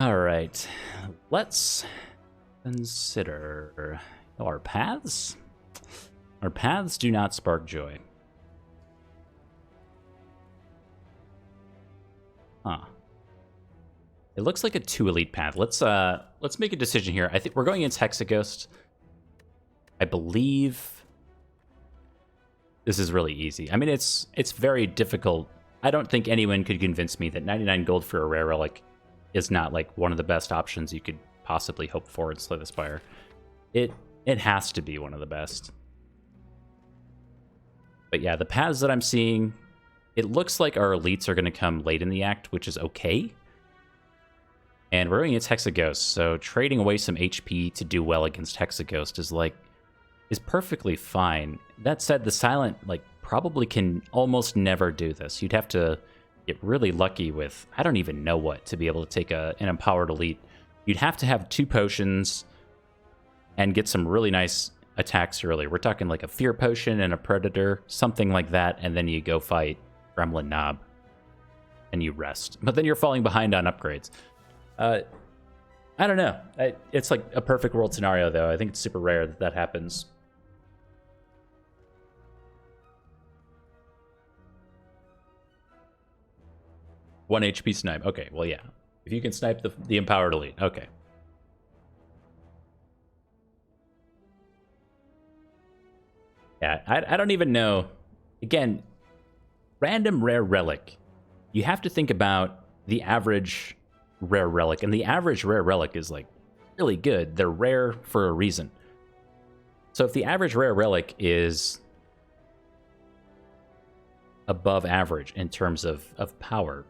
All right, let's consider our paths. Our paths do not spark joy. Huh. It looks like a 2 elite path. Let's make a decision here. I think we're going against Hexaghost. I believe this is really easy. I mean, it's very difficult. I don't think anyone could convince me that 99 gold for a rare relic is not like one of the best options you could possibly hope for in Slay the Spire. It has to be one of the best. But yeah, the paths that I'm seeing, it looks like our elites are going to come late in the act, which is okay. And we're going against Hexaghost, so trading away some HP to do well against Hexaghost is perfectly fine. That said, the Silent probably can almost never do this. You'd have to get really lucky with I don't even know what to be able to take an empowered elite. You'd have to have 2 potions and get some really nice attacks early. We're talking like a Fear Potion and a Predator, something like that, and then you go fight Gremlin Knob and you rest. But then you're falling behind on upgrades. I don't know. It's like a perfect world scenario, though. I think it's super rare that happens. One HP snipe. Okay, well, yeah. If you can snipe the empowered elite. Okay. Yeah, I don't even know. Again, random rare relic. You have to think about the average rare relic, and the average rare relic is like really good. They're rare for a reason. So if the average rare relic is above average in terms of power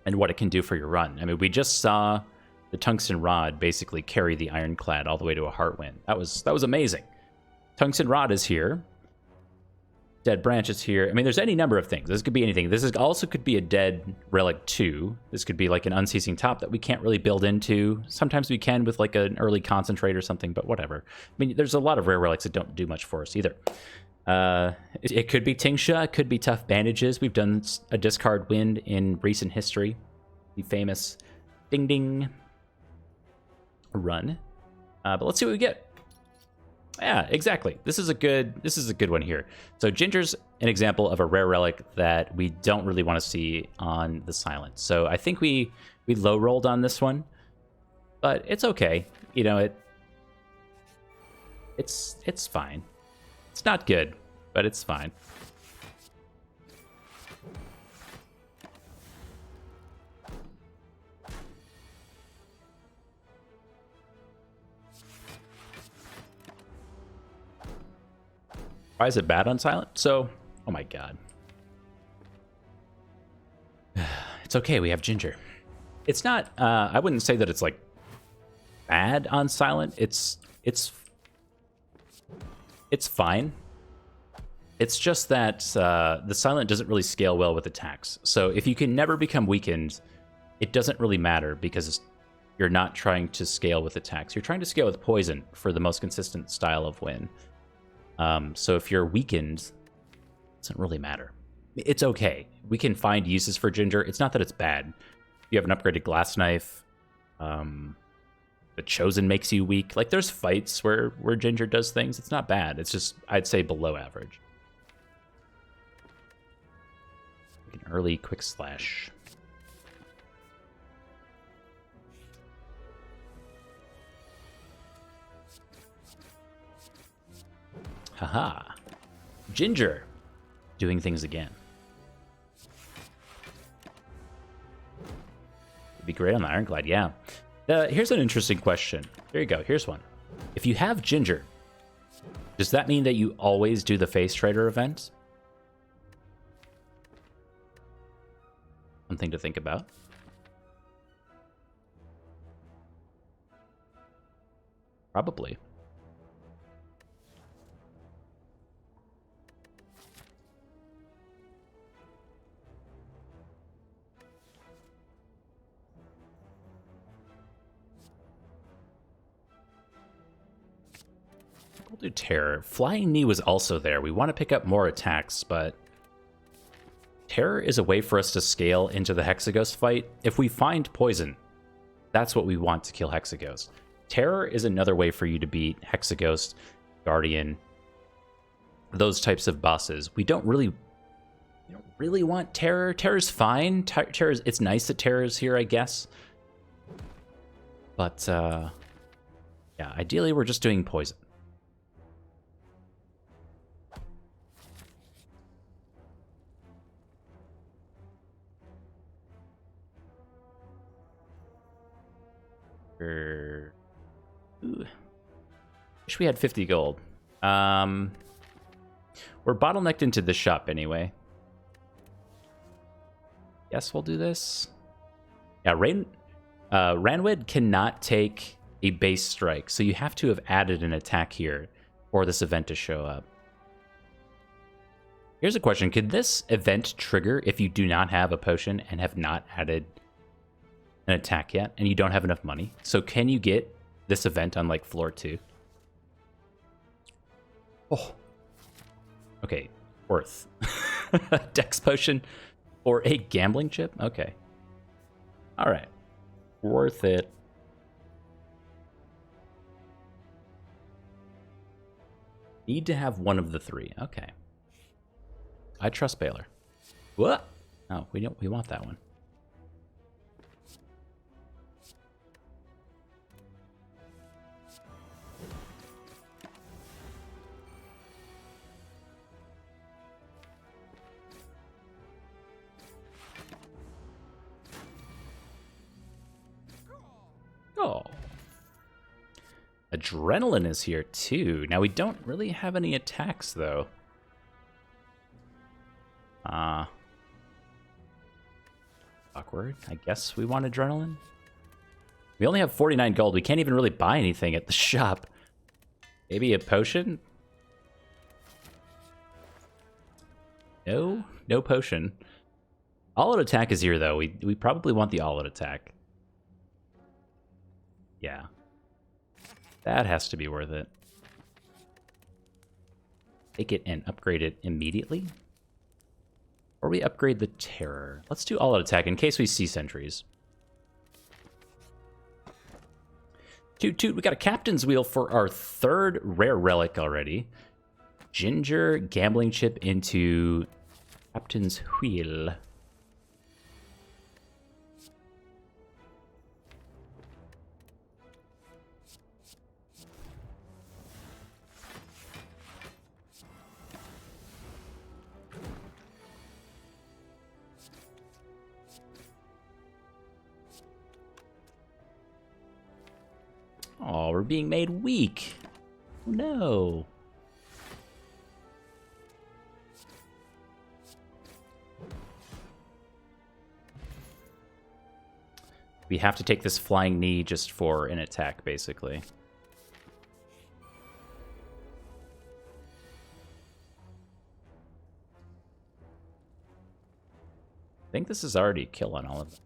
and what it can do for your run. I mean, we just saw the Tungsten Rod basically carry the Ironclad all the way to a Heartwind. That was amazing. Tungsten Rod is here. Dead Branch is here. I mean, there's any number of things. This could be anything. This also could be a Dead Relic 2. This could be like an Unceasing Top that we can't really build into. Sometimes we can with like an early Concentrate or something, but whatever. I mean, there's a lot of rare relics that don't do much for us either. It could be Tingsha. It could be Tough Bandages. We've done a Discard Wind in recent history. The famous Ding Ding run. But let's see what we get. Yeah, exactly. This is a good one here. So Ginger's an example of a rare relic that we don't really want to see on the Silent. So I think we low rolled on this one, but it's okay. You know, it's fine. It's not good, but it's fine. Why is it bad on Silent? So, oh my god. It's okay, we have Ginger. It's not, I wouldn't say that it's like bad on Silent. It's fine. It's just that the Silent doesn't really scale well with attacks. So if you can never become weakened, it doesn't really matter because you're not trying to scale with attacks. You're trying to scale with poison for the most consistent style of win. So if you're weakened, it doesn't really matter. It's okay. We can find uses for Ginger. It's not that it's bad. You have an upgraded Glass Knife. The Chosen makes you weak. Like, there's fights where Ginger does things. It's not bad. It's just, I'd say, below average. Like an early Quick Slash. Haha. Ginger doing things again. Would be great on the Ironclad, yeah. Here's an interesting question. There you go. Here's one. If you have Ginger, does that mean that you always do the Face Trader event? Something to think about. Probably. We'll do Terror. Flying Knee was also there. We want to pick up more attacks, but Terror is a way for us to scale into the Hexaghost fight. If we find poison, that's what we want to kill Hexaghost. Terror is another way for you to beat Hexaghost, Guardian, those types of bosses. We don't really want Terror. Terror's fine. Terror's, it's nice that Terror's here, I guess. But, yeah, ideally we're just doing poison. Ooh. Wish we had 50 gold. We're bottlenecked into the shop anyway. Guess we'll do this. Yeah, Ranwid cannot take a base strike, so you have to have added an attack here for this event to show up. Here's a question. Could this event trigger if you do not have a potion and have not added an attack yet, and you don't have enough money? So can you get this event on, like, floor 2? Oh. Okay, worth. Dex potion or a gambling chip? Okay. All right. Worth it. Need to have one of the 3. Okay. I trust Baylor. What? Oh, we don't. We want that one. Oh. Adrenaline is here too. Now we don't really have any attacks though. Awkward. I guess we want adrenaline. We only have 49 gold. We can't even really buy anything at the shop. Maybe a potion? No, no potion. All-out attack is here though. We probably want the all-out attack. Yeah. That has to be worth it. Take it and upgrade it immediately. Or we upgrade the terror. Let's do all-out attack in case we see sentries. Toot toot, we got a captain's wheel for our 3rd rare relic already. Ginger gambling chip into captain's wheel. Oh, we're being made weak. Oh, no. We have to take this flying knee just for an attack, basically. I think this is already a kill on all of them.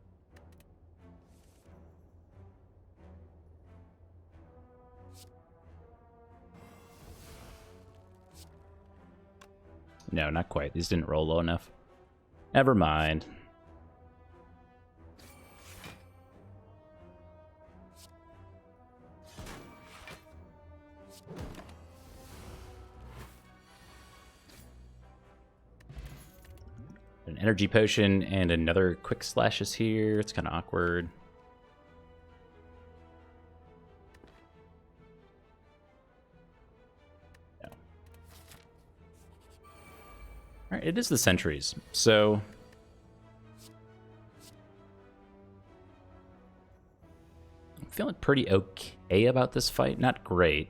No, not quite. These didn't roll low enough. Never mind. An energy potion and another quick slash is here. It's kind of awkward. Alright, it is the sentries, so I'm feeling pretty okay about this fight. Not great.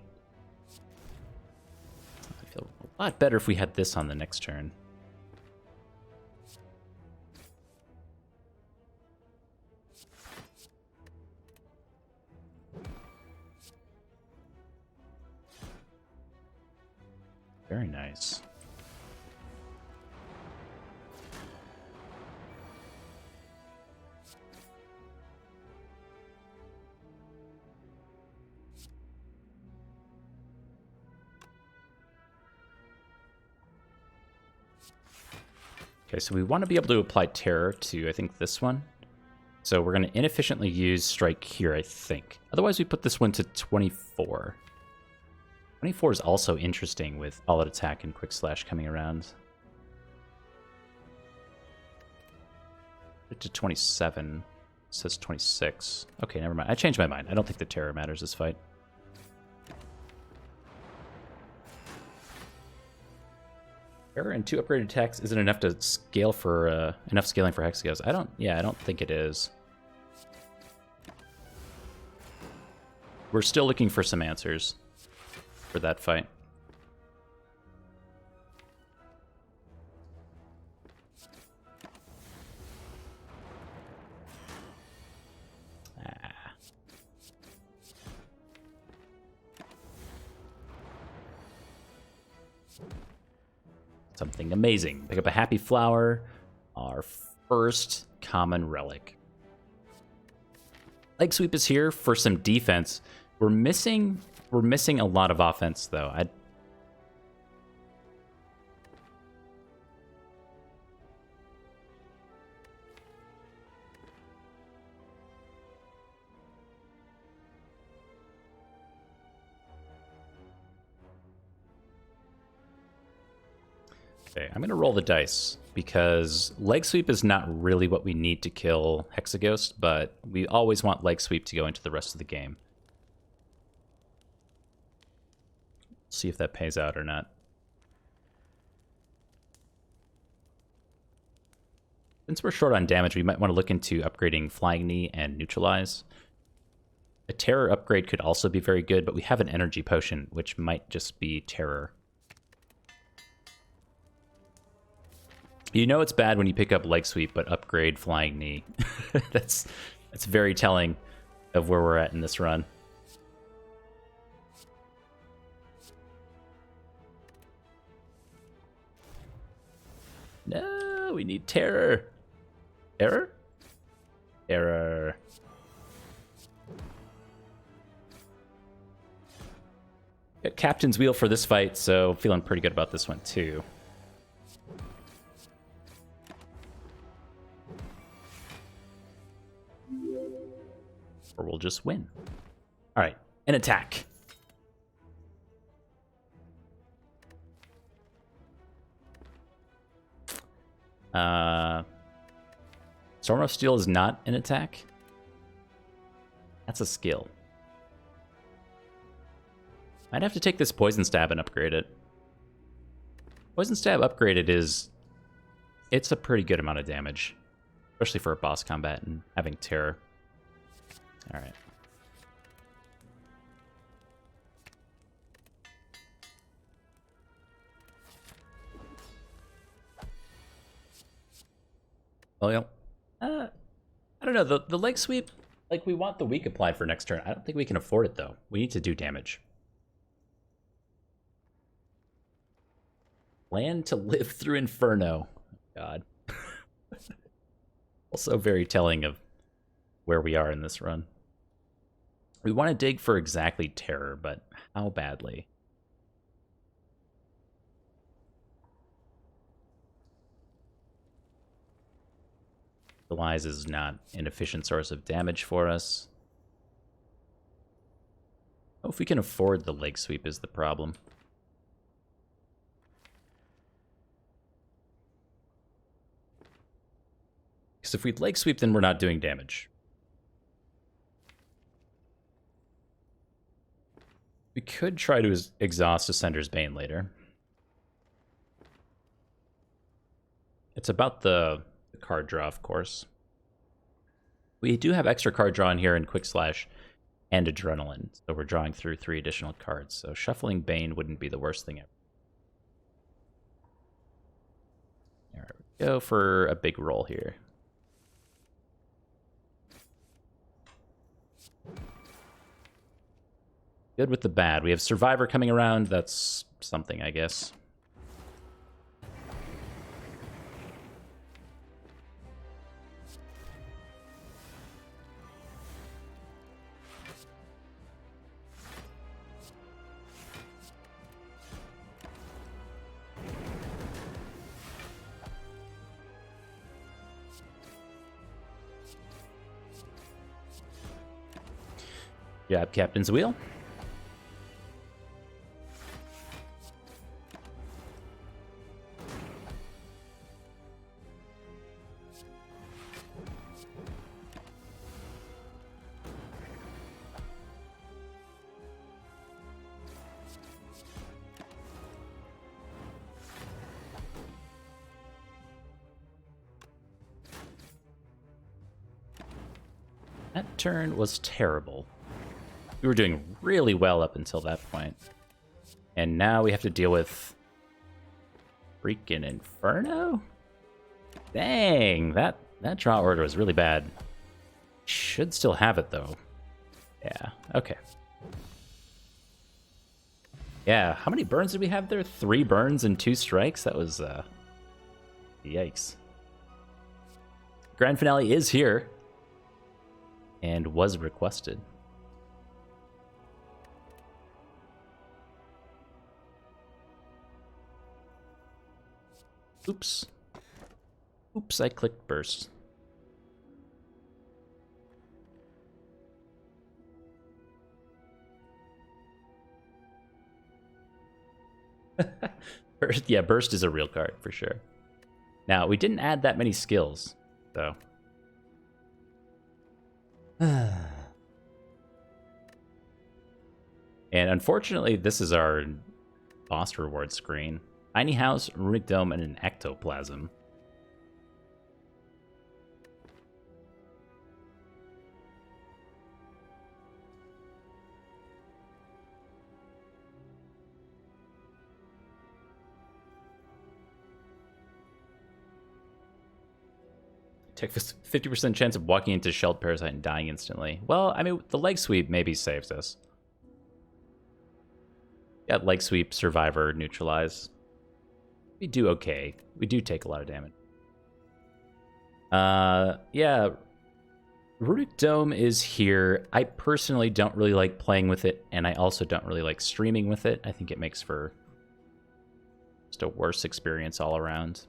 I feel a lot better if we had this on the next turn. Very nice. Okay, so we want to be able to apply Terror to, I think, this one. So we're going to inefficiently use Strike here, I think. Otherwise, we put this one to 24. 24 is also interesting with All-Out Attack and Quick Slash coming around. Put it to 27. It says 26. Okay, never mind. I changed my mind. I don't think the Terror matters this fight. Terror and 2 upgraded attacks isn't enough to scale for enough scaling for Hexagos. I don't think it is. We're still looking for some answers for that fight. Something amazing. Pick up a Happy Flower, our first common relic. Leg Sweep is here for some defense. We're missing a lot of offense though. Okay, I'm going to roll the dice, because Leg Sweep is not really what we need to kill Hexaghost, but we always want Leg Sweep to go into the rest of the game. See if that pays out or not. Since we're short on damage, we might want to look into upgrading Flying Knee and Neutralize. A Terror upgrade could also be very good, but we have an Energy Potion, which might just be Terror. You know it's bad when you pick up Leg Sweep, but upgrade Flying Knee. That's very telling of where we're at in this run. No, we need Terror. Terror? Terror. Got Captain's Wheel for this fight, so feeling pretty good about this one too. Or we'll just win. All right, an attack. Storm of Steel is not an attack. That's a skill. I'd have to take this Poison Stab and upgrade it. Poison Stab upgraded it's a pretty good amount of damage, especially for a boss combat and having Terror. All right. Well, I don't know. The Leg Sweep, like, we want the weak applied for next turn. I don't think we can afford it, though. We need to do damage. Land to live through Inferno. God. Also very telling of where we are in this run. We want to dig for exactly Terror, but how badly? Lies is not an efficient source of damage for us. Oh, if we can afford the Leg Sweep is the problem. Because if we Leg Sweep, then we're not doing damage. We could try to exhaust Ascender's Bane later. It's about the card draw, of course. We do have extra card draw in here in Quick Slash and Adrenaline, so we're drawing through 3 additional cards. So shuffling Bane wouldn't be the worst thing ever. There we go for a big roll here. Good with the bad. We have Survivor coming around. That's something, I guess. Jab Captain's Wheel. That turn was terrible. We were doing really well up until that point. And now we have to deal with freaking Inferno? Dang, that draw order was really bad. Should still have it though. Yeah, okay. Yeah, how many burns did we have there? 3 burns and 2 strikes? That was, yikes. Grand finale is here. And was requested. Oops. Oops, I clicked burst. Yeah, burst is a real card for sure. Now, we didn't add that many skills, though. And unfortunately, this is our boss reward screen. Tiny House, Runic Dome, and an Ectoplasm. Take 50% chance of walking into Shelled Parasite and dying instantly. Well, I mean, the leg sweep maybe saves us. Yeah, leg sweep, survivor, neutralize. We do okay. We do take a lot of damage. Yeah. Runic Dome is here. I personally don't really like playing with it, and I also don't really like streaming with it. I think it makes for just a worse experience all around.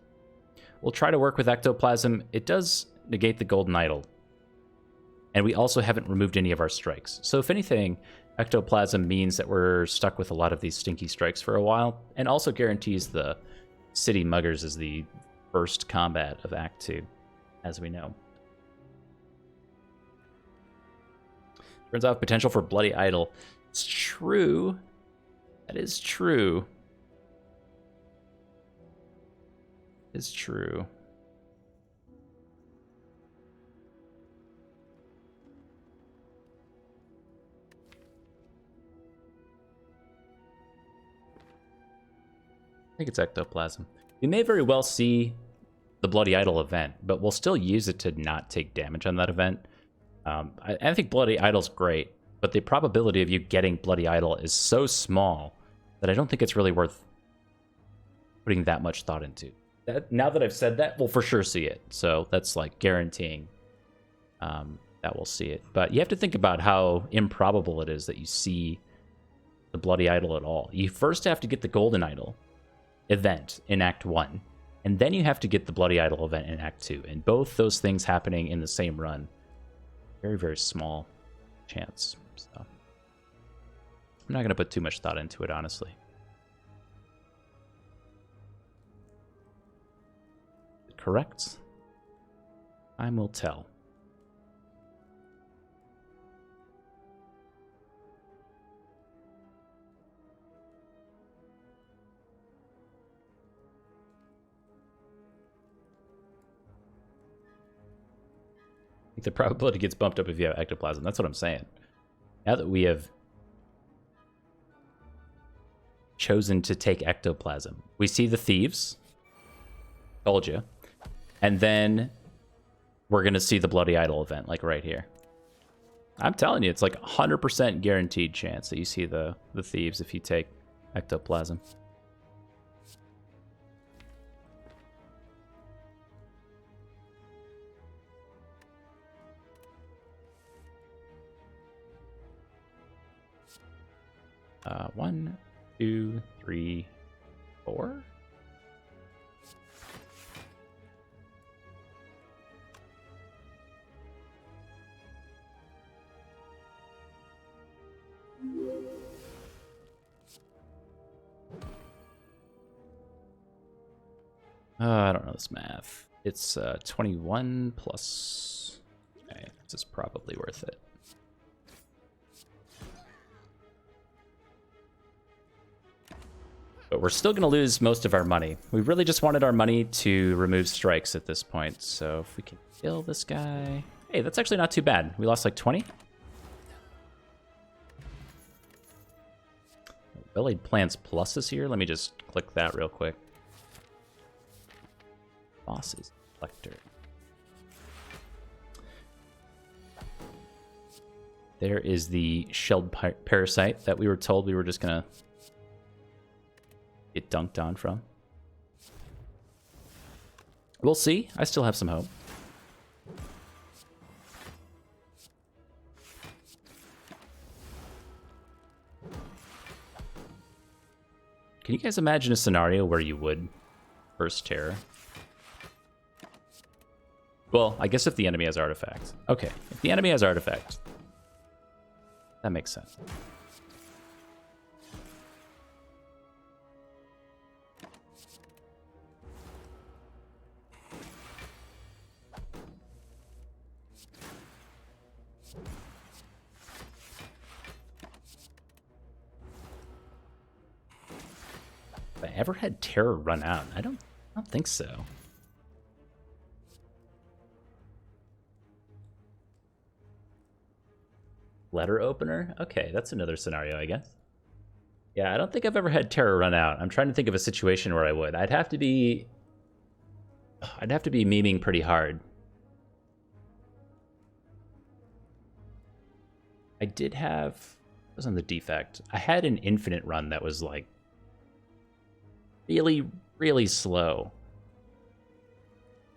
We'll try to work with Ectoplasm. It does negate the Golden Idol. And we also haven't removed any of our strikes. So if anything, Ectoplasm means that we're stuck with a lot of these stinky strikes for a while, and also guarantees the City Muggers as the first combat of Act 2, as we know. Turns out potential for Bloody Idol. It's true. That is true. Is true. I think it's Ectoplasm. We may very well see the Bloody Idol event, but we'll still use it to not take damage on that event. I think Bloody Idol's great, but the probability of you getting Bloody Idol is so small that I don't think it's really worth putting that much thought into. Now that I've said that, we'll for sure see it. So that's like guaranteeing that we'll see it. But you have to think about how improbable it is that you see the Bloody Idol at all. You first have to get the Golden Idol event in Act 1, and then you have to get the Bloody Idol event in Act 2. And both those things happening in the same run, very, very small chance. So I'm not going to put too much thought into it, honestly. Correct? Time will tell. I think the probability gets bumped up if you have Ectoplasm. That's what I'm saying. Now that we have chosen to take Ectoplasm, we see the Thieves. Told you. And then we're going to see the Bloody Idol event, like right here. I'm telling you, it's like 100% guaranteed chance that you see the Thieves if you take Ectoplasm. One, two, three, four. I don't know this math. It's 21 plus... Okay, this is probably worth it. But we're still going to lose most of our money. We really just wanted our money to remove strikes at this point. So if we can kill this guy... Hey, that's actually not too bad. We lost like 20. Well-laid plans plus is here. Let me just click that real quick. Bosses collector. There is the shelled parasite that we were told we were just gonna get dunked on from. We'll see. I still have some hope. Can you guys imagine a scenario where you would first terror? Well, I guess if the enemy has artifacts. Okay, if the enemy has artifacts, that makes sense. Have I ever had terror run out? I don't think so. Letter opener? Okay, that's another scenario, I guess. Yeah, I don't think I've ever had terror run out. I'm trying to think of a situation where I would. I'd have to be memeing pretty hard. I did have... It was on the defect. I had an infinite run that was like really, really slow.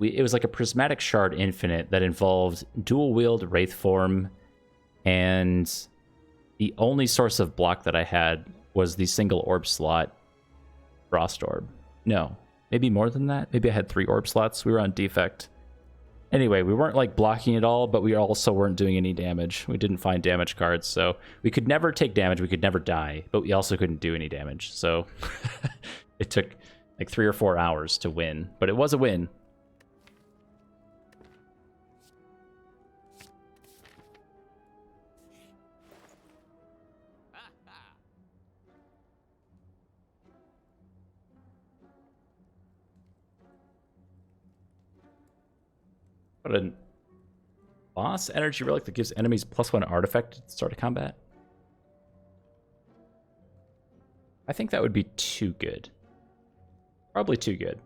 It was like a prismatic shard infinite that involved dual wield wraith form, and the only source of block that I had was the single orb slot frost orb. No, maybe more than that. Maybe I had 3 orb slots. We were on defect. Anyway, we weren't like blocking it all, but we also weren't doing any damage. We didn't find damage cards, so we could never take damage. We could never die, but we also couldn't do any damage. So it took like 3 or 4 hours to win, but it was a win. What a boss energy relic that gives enemies +1 artifact at the start of combat. I think that would be too good. Probably too good.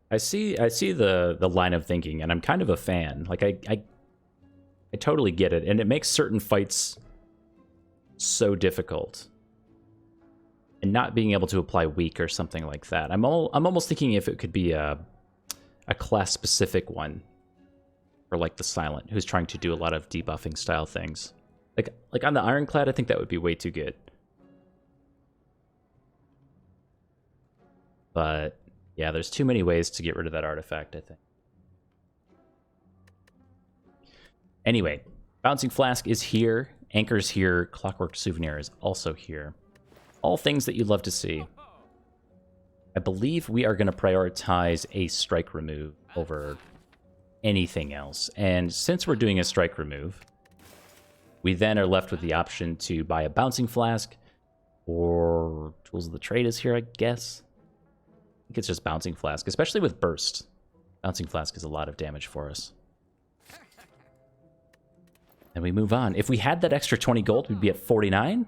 I see the line of thinking, and I'm kind of a fan. Like I totally get it, and it makes certain fights so difficult. And not being able to apply weak or something like that. I'm almost thinking if it could be a class specific one, or like the Silent, who's trying to do a lot of debuffing style things. Like on the Ironclad, I think that would be way too good. But yeah, there's too many ways to get rid of that artifact, I think. Anyway, Bouncing Flask is here, Anchor's here, Clockwork Souvenir is also here. All things that you'd love to see. I believe we are going to prioritize a strike remove over anything else. And since we're doing a strike remove, we then are left with the option to buy a Bouncing Flask, or Tools of the Trade is here, I guess. I think it's just Bouncing Flask, especially with Burst. Bouncing Flask is a lot of damage for us. And we move on. If we had that extra 20 gold, we'd be at 49.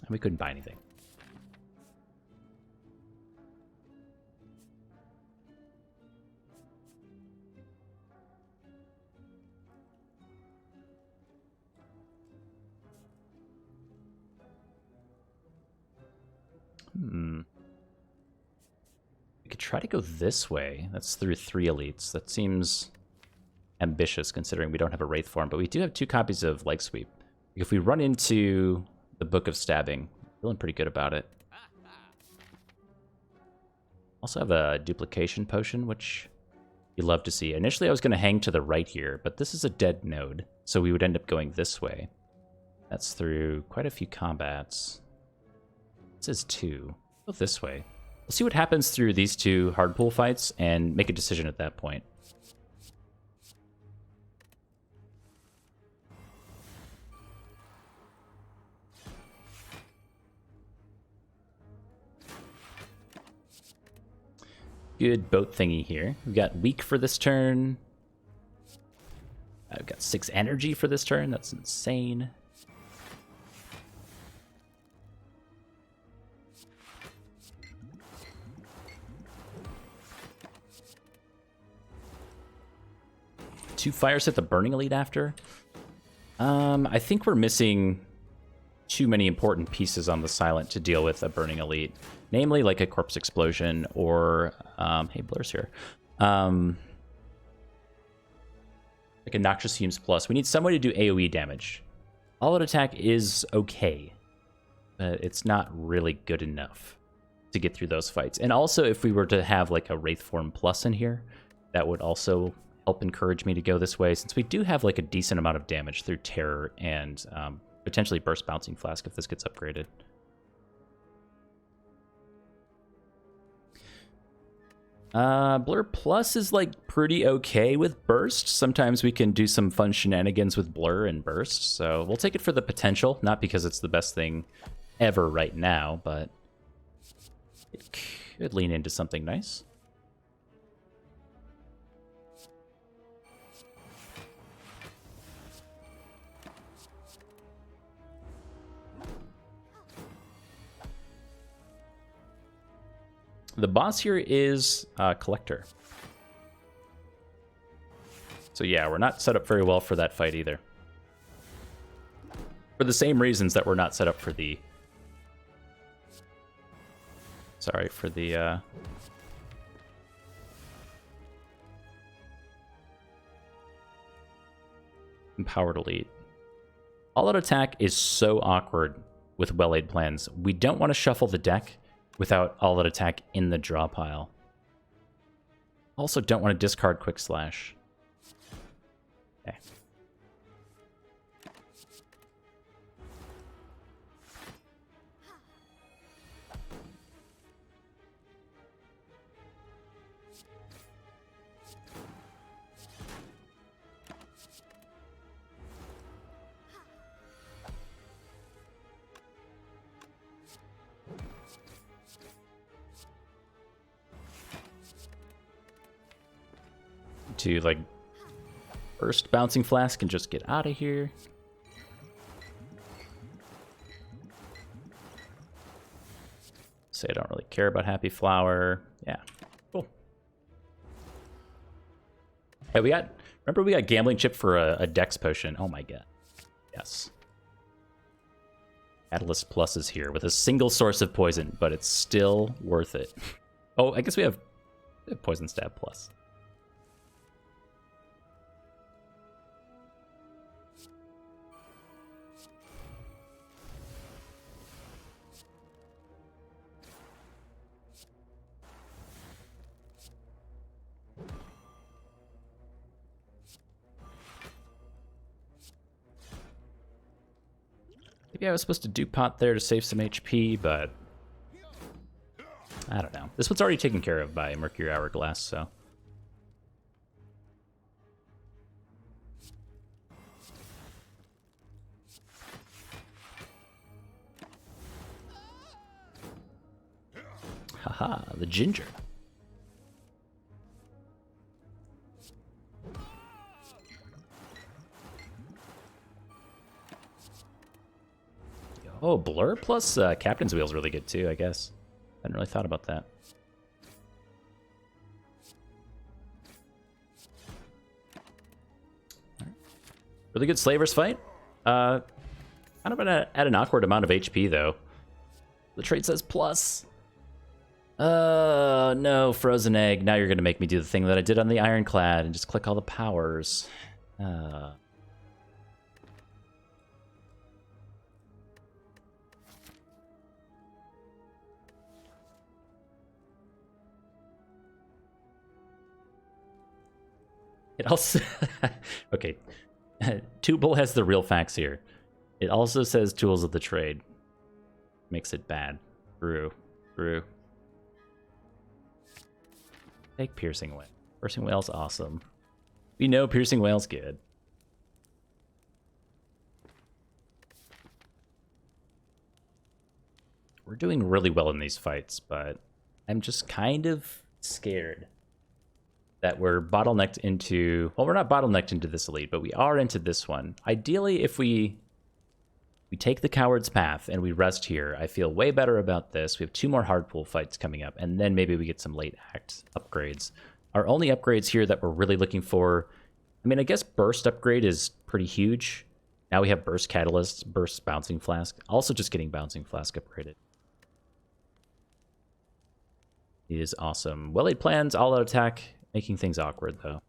And we couldn't buy anything. We could try to go this way. That's through 3 elites. That seems ambitious considering we don't have a Wraith form, but we do have 2 copies of Leg Sweep. If we run into the Book of Stabbing, I'm feeling pretty good about it. Also have a Duplication Potion, which you love to see. Initially, I was going to hang to the right here, but this is a dead node, so we would end up going this way. That's through quite a few combats. It says 2. Go this way. We'll see what happens through these 2 hard pool fights and make a decision at that point. Good boat thingy here. We've got weak for this turn. I've got 6 energy for this turn. That's insane. Two fires hit the Burning Elite after. I think we're missing too many important pieces on the Silent to deal with a Burning Elite. Namely, like a Corpse Explosion or... hey, Blur's here. Like a Noxious Fumes Plus. We need some way to do AoE damage. All-out attack is okay, but it's not really good enough to get through those fights. And also, if we were to have like a Wraith Form Plus in here, that would also help encourage me to go this way, since we do have like a decent amount of damage through Terror and potentially Burst Bouncing Flask if this gets upgraded. Blur Plus is like pretty okay with Burst. Sometimes we can do some fun shenanigans with Blur and Burst, so we'll take it for the potential, not because it's the best thing ever right now, but it could lean into something nice. The boss here is Collector. So yeah, we're not set up very well for that fight either. For the same reasons that we're not set up for the... Sorry, for the... Empowered Elite. All-out attack is so awkward with well-laid plans. We don't want to shuffle the deck without all-out attack in the draw pile. Also don't want to discard Quick Slash. Okay. To like Burst Bouncing Flask and just get out of here. Say I don't really care about Happy Flower. Yeah, cool. Hey, remember we got Gambling Chip for a Dex Potion. Oh my god. Yes. Catalyst Plus is here with a single source of poison, but it's still worth it. Oh, I guess we have Poison Stab Plus. Maybe I was supposed to do pot there to save some HP, but I don't know. This one's already taken care of by Mercury Hourglass, so. Haha, the ginger. Oh, Blur plus Captain's Wheel is really good too, I guess. I hadn't really thought about that. Right. Really good Slavers fight. Kind of at an awkward amount of HP though. The trait says plus. No, Frozen Egg. Now you're gonna make me do the thing that I did on the Ironclad and just click all the powers. It also... okay. Tubal has the real facts here. It also says tools of the trade. Makes it bad. True. True. Take piercing whale. Piercing whale's awesome. We know piercing whale's good. We're doing really well in these fights, but I'm just kind of scared that we're bottlenecked into... Well, we're not bottlenecked into this elite, but we are into this one. Ideally, if we take the coward's path and we rest here, I feel way better about this. We have 2 more hardpool fights coming up, and then maybe we get some late act upgrades. Our only upgrades here that we're really looking for... I mean, I guess burst upgrade is pretty huge. Now we have burst catalyst, burst bouncing flask. Also just getting bouncing flask upgraded. It is awesome. Well-laid plans, all-out attack, making things awkward, though.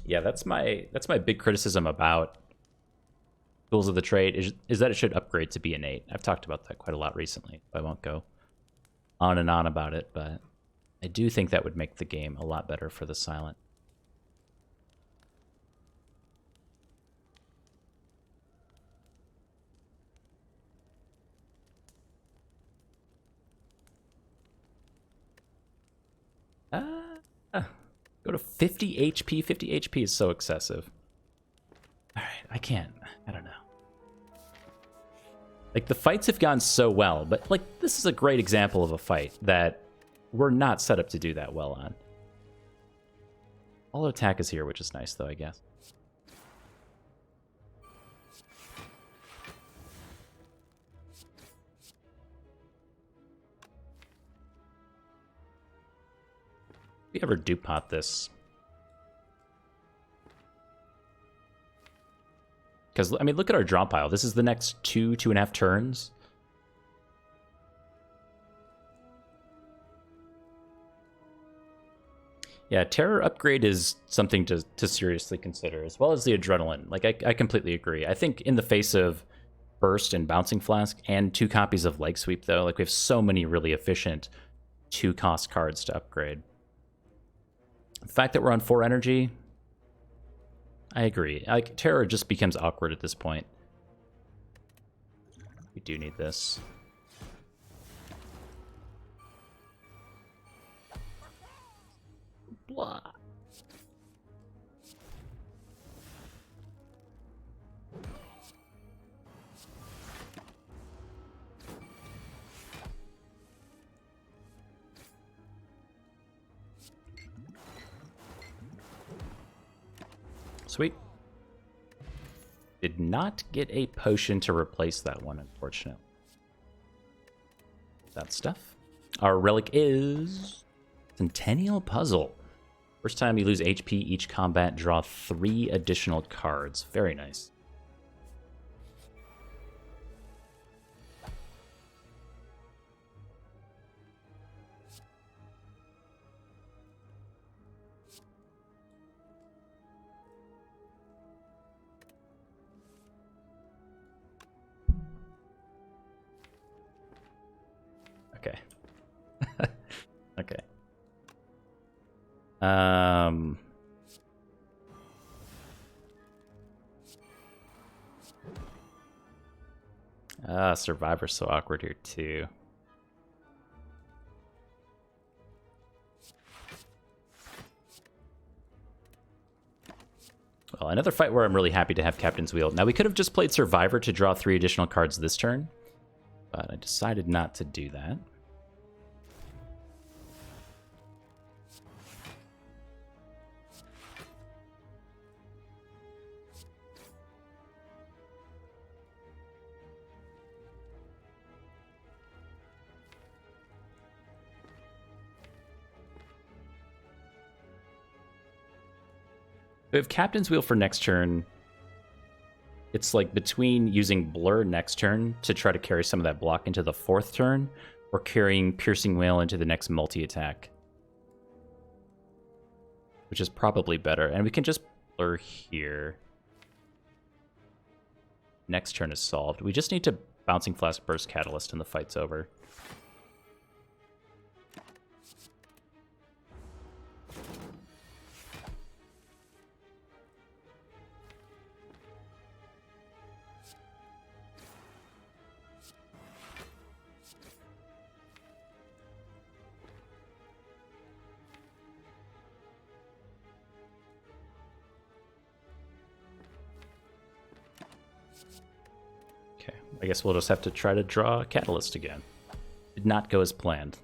Yeah, that's my big criticism about tools of the trade, is that it should upgrade to be innate. I've talked about that quite a lot recently. I won't go on and on about it, but I do think that would make the game a lot better for the silent. Go to 50 HP. 50 HP is so excessive. All right, I don't know. Like, the fights have gone so well, but, like, this is a great example of a fight that we're not set up to do that well on. All attack is here, which is nice, though, I guess. We ever DuPont this? Because, I mean, look at our draw pile. This is the next 2.5 turns. Yeah, Terror upgrade is something to seriously consider, as well as the Adrenaline. Like, I completely agree. I think in the face of Burst and Bouncing Flask and 2 copies of Leg Sweep, though, like, we have so many really efficient 2-cost cards to upgrade. The fact that we're on 4 energy, I agree. Like, Terror just becomes awkward at this point. We do need this. Blah. Sweet. Did not get a potion to replace that one, unfortunately. That stuff. Our relic is Centennial Puzzle. First time you lose HP each combat, draw 3 additional cards. Very nice. Okay. Okay. Survivor's so awkward here too. Well, another fight where I'm really happy to have Captain's Wheel. Now, we could have just played Survivor to draw 3 additional cards this turn, but I decided not to do that. We have Captain's Wheel for next turn. It's like between using Blur next turn to try to carry some of that block into the 4th turn, or carrying Piercing Whale into the next multi-attack. Which is probably better. And we can just Blur here. Next turn is solved. We just need to Bouncing Flask Burst Catalyst and the fight's over. I guess we'll just have to try to draw a Catalyst again. Did not go as planned.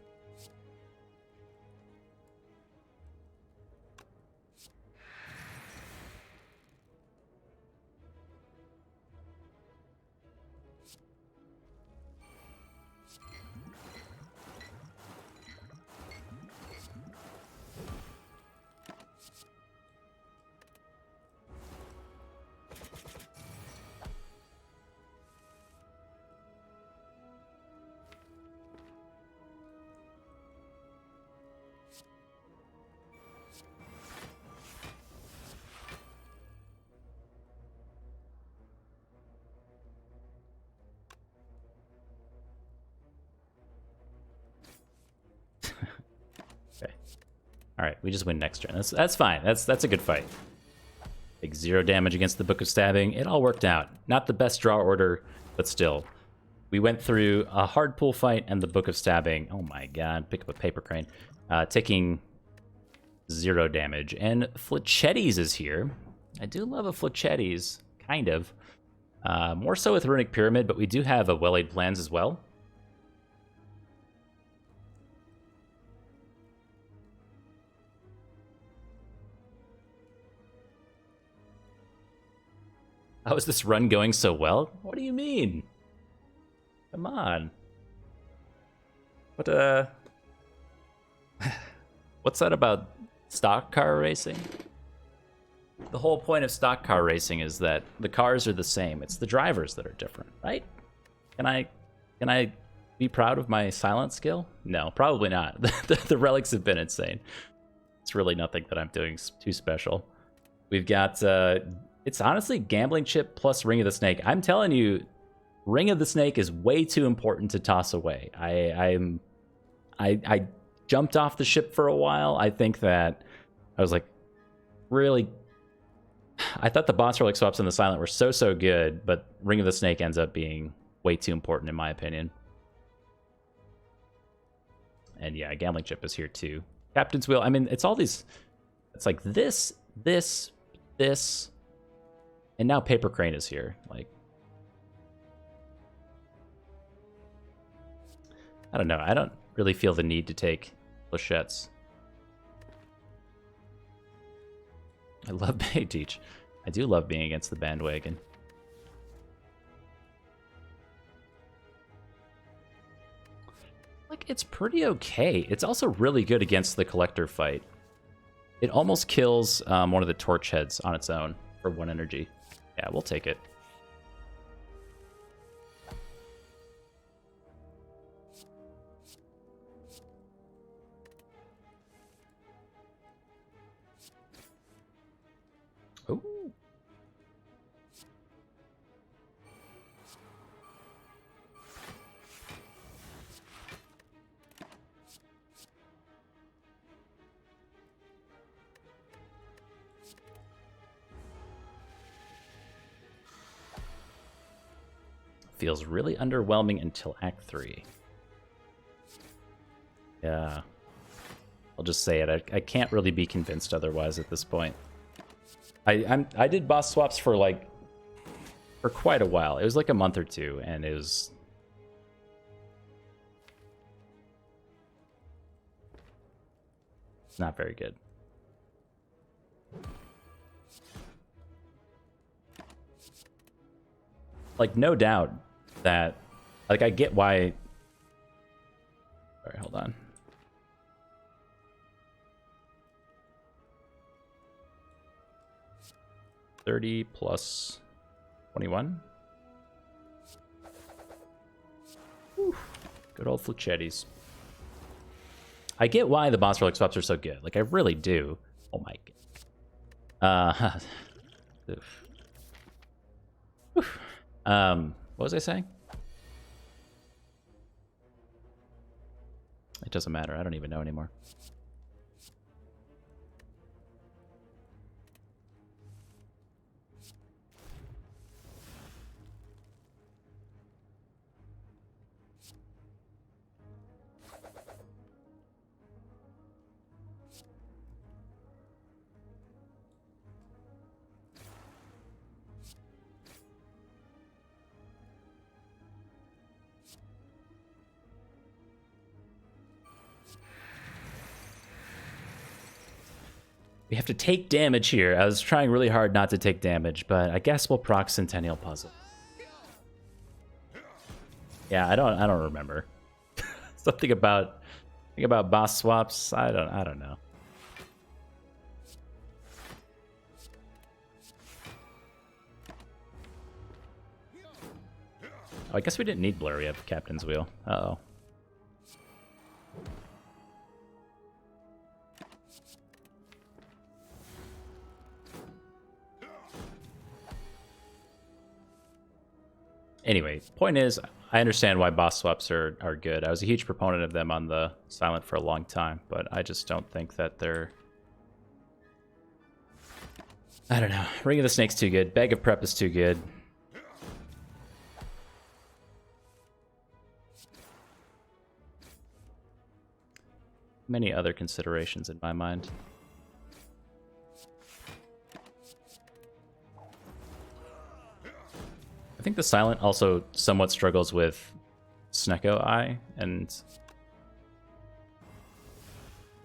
All right, we just win next turn. That's fine. That's a good fight. Take 0 damage against the Book of Stabbing. It all worked out. Not the best draw order, but still. We went through a hard pull fight and the Book of Stabbing. Oh my god, pick up a paper crane. Taking 0 damage. And Fletchetes is here. I do love a Fletchetes, kind of. More so with Runic Pyramid, but we do have a Well-Laid Plans as well. How is this run going so well? What do you mean? Come on. What, what's that about stock car racing? The whole point of stock car racing is that the cars are the same. It's the drivers that are different, right? Can I be proud of my silent skill? No, probably not. The relics have been insane. It's really nothing that I'm doing too special. We've got... it's honestly Gambling Chip plus Ring of the Snake. I'm telling you, Ring of the Snake is way too important to toss away. I jumped off the ship for a while. I think that I was like, really... I thought the boss relic swaps and the silent were so good, but Ring of the Snake ends up being way too important in my opinion. And yeah, Gambling Chip is here too. Captain's Wheel, I mean, it's all these... It's like this, and now Paper Crane is here. Like, I don't know. I don't really feel the need to take Flechettes. I love Bayteach. I do love being against the bandwagon. Like, it's pretty okay. It's also really good against the Collector fight. It almost kills one of the Torch Heads on its own for 1 energy. Yeah, we'll take it. Oh. Feels really underwhelming until Act 3. Yeah. I'll just say it. I can't really be convinced otherwise at this point. I did boss swaps for quite a while. It was like a month or two, and it was... It's not very good. Like, no doubt that... Like, I get why... Sorry, hold on. $30 plus 21. Whew. Good old Fletchettes. I get why the boss relic swaps are so good. Like, I really do. Oh my god. Oof. Oof. What was I saying? It doesn't matter. I don't even know anymore. We have to take damage here. I was trying really hard not to take damage, but I guess we'll proc Centennial Puzzle. Yeah, I don't remember. Something about boss swaps. I don't know. Oh, I guess we didn't need Blur. We have Captain's Wheel. Uh-oh. Anyway, point is, I understand why boss swaps are good. I was a huge proponent of them on the Silent for a long time, but I just don't think that they're... I don't know. Ring of the Snake's too good. Bag of Prep is too good. Many other considerations in my mind. I think the Silent also somewhat struggles with Snecko Eye, and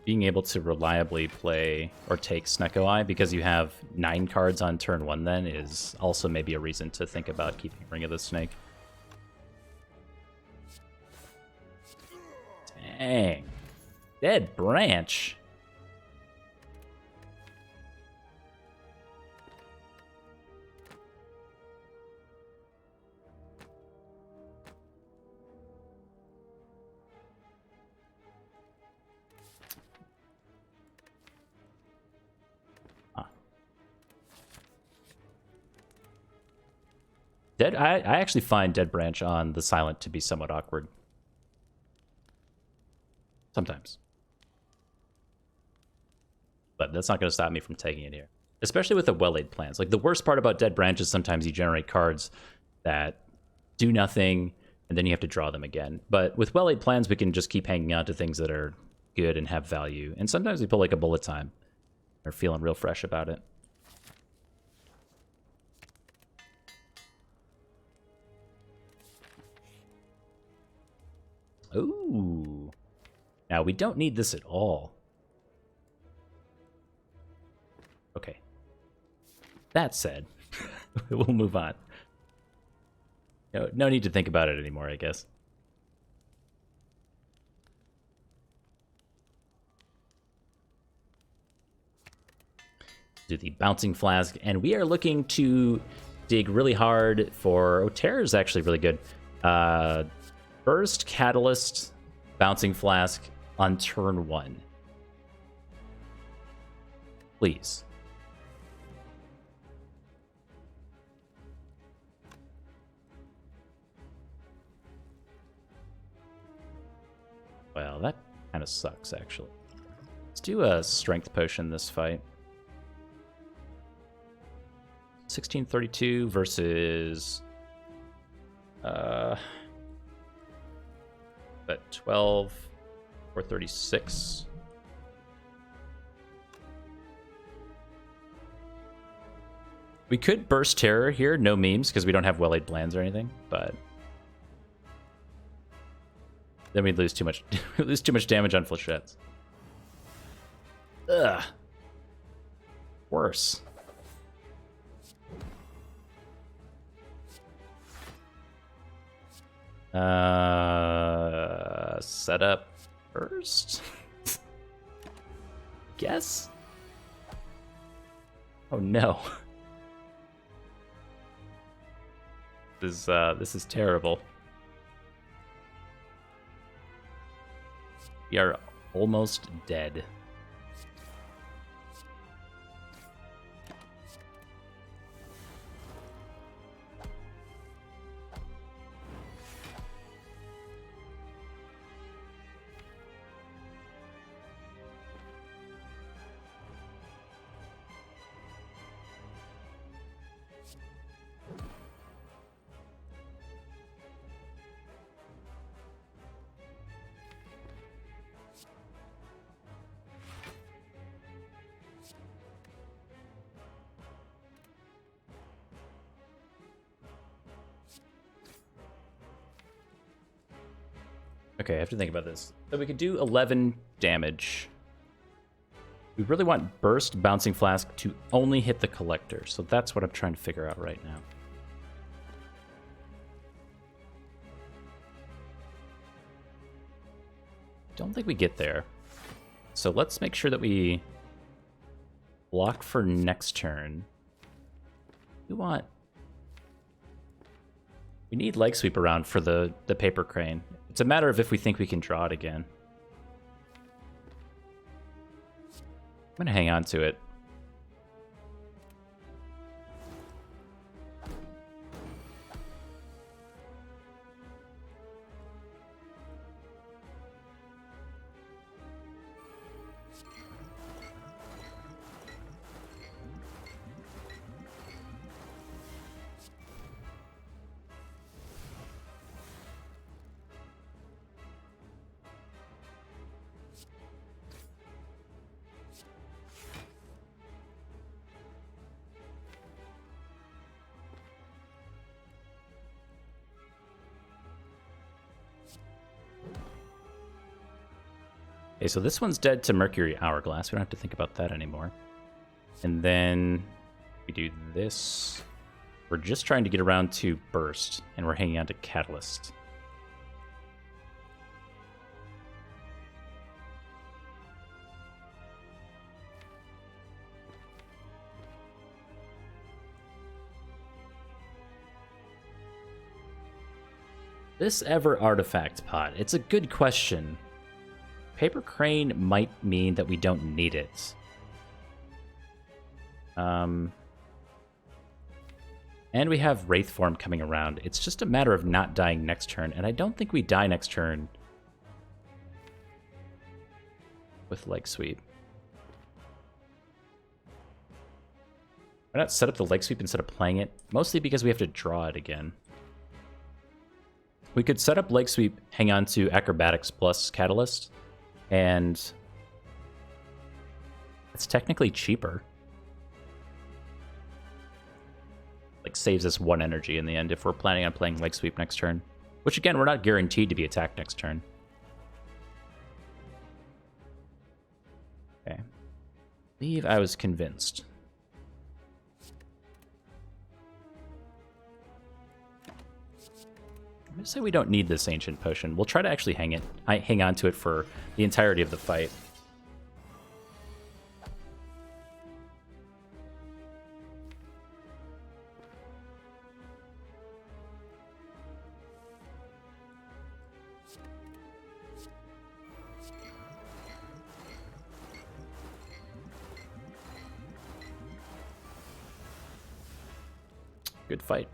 being able to reliably play or take Snecko Eye because you have 9 cards on turn 1 then is also maybe a reason to think about keeping Ring of the Snake. Dang. Dead Branch. I actually find Dead Branch on the Silent to be somewhat awkward. Sometimes. But that's not going to stop me from taking it here. Especially with the well-laid plans. Like, the worst part about Dead Branch is sometimes you generate cards that do nothing, and then you have to draw them again. But with well-laid plans, we can just keep hanging on to things that are good and have value. And sometimes we pull like a Bullet Time. We're feeling real fresh about it. Ooh. Now, we don't need this at all. Okay. That said, we'll move on. No need to think about it anymore, I guess. Do the Bouncing Flask, and we are looking to dig really hard for... Oh, Terror is actually really good. Burst, Catalyst, Bouncing Flask on turn 1. Please. Well, that kind of sucks, actually. Let's do a Strength Potion this fight. 1632 versus... But 12 or 36. We could burst Terror here, no memes, because we don't have well-laid plans or anything, but then we'd lose too much lose too much damage on Flechettes. Ugh. Worse. Set up first. Guess. Oh no. This is terrible. We are almost dead. Okay, I have to think about this. So we could do 11 damage. We really want Burst Bouncing Flask to only hit the Collector, so that's what I'm trying to figure out right now. Don't think we get there. So let's make sure that we block for next turn. We need Leg Sweep around for the Paper Crane. It's a matter of if we think we can draw it again. I'm going to hang on to it. Okay, so this one's dead to Mercury Hourglass. We don't have to think about that anymore. And then we do this. We're just trying to get around to Burst, and we're hanging on to Catalyst. This Ever Artifact pot. It's a good question. Paper Crane might mean that we don't need it. And we have Wraith Form coming around. It's just a matter of not dying next turn, and I don't think we die next turn with Leg Sweep. Why not set up the Leg Sweep instead of playing it? Mostly because we have to draw it again. We could set up Leg Sweep, hang on to Acrobatics plus Catalyst, and it's technically cheaper. Like, saves us 1 energy in the end if we're planning on playing Leg Sweep next turn. Which, again, we're not guaranteed to be attacked next turn. Okay. I believe I was convinced. I'm going to say we don't need this Ancient Potion. We'll try to actually hang on to it for the entirety of the fight. Good fight.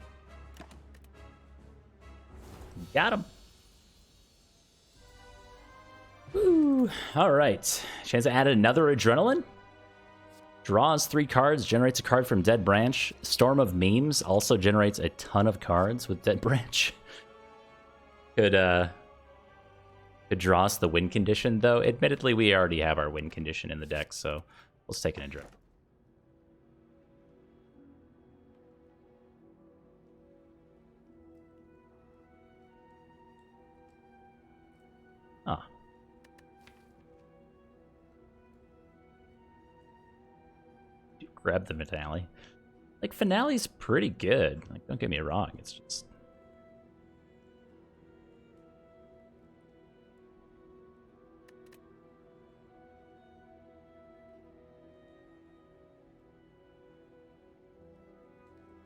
Got him. Woo. All right. Shanza added another Adrenaline. Draws 3 cards, generates a card from Dead Branch. Storm of Memes also generates a ton of cards with Dead Branch. Could draw us the win condition, though. Admittedly, we already have our win condition in the deck, so let's take an Adrenaline. Ah. Grab the Finale. Like, Finale's pretty good. Like, don't get me wrong. It's just...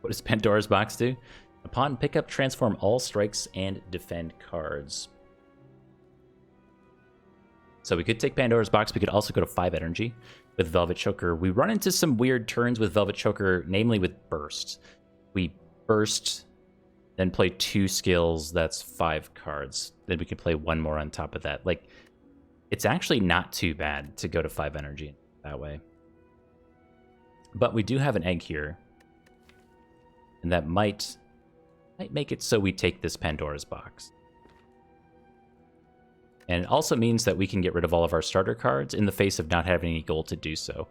What does Pandora's Box do? Upon pickup, transform all strikes and defend cards. So we could take Pandora's Box. We could also go to 5 energy with Velvet Choker. We run into some weird turns with Velvet Choker, namely with Burst. We burst, then play 2 skills. That's 5 cards. Then we can play 1 more on top of that. Like, it's actually not too bad to go to 5 energy that way. But we do have an egg here. And that might make it so we take this Pandora's Box. And it also means that we can get rid of all of our starter cards in the face of not having any gold to do so.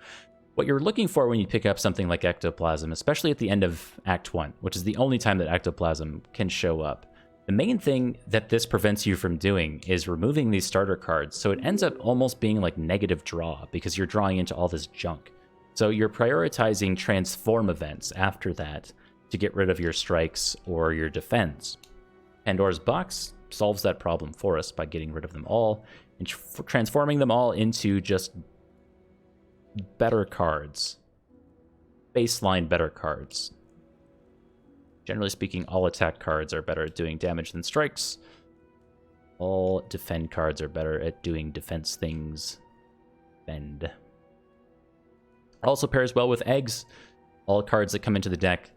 What you're looking for when you pick up something like Ectoplasm, especially at the end of Act 1, which is the only time that Ectoplasm can show up, The main thing that this prevents you from doing is removing these starter cards, so it ends up almost being like negative draw because you're drawing into all this junk. So you're prioritizing transform events after that to get rid of your strikes or your defense. Pandora's Box solves that problem for us by getting rid of them all and transforming them all into just better cards. Baseline better cards. Generally speaking, all attack cards are better at doing damage than strikes. All defend cards are better at doing defense things. Defend. Also pairs well with eggs. All cards that come into the deck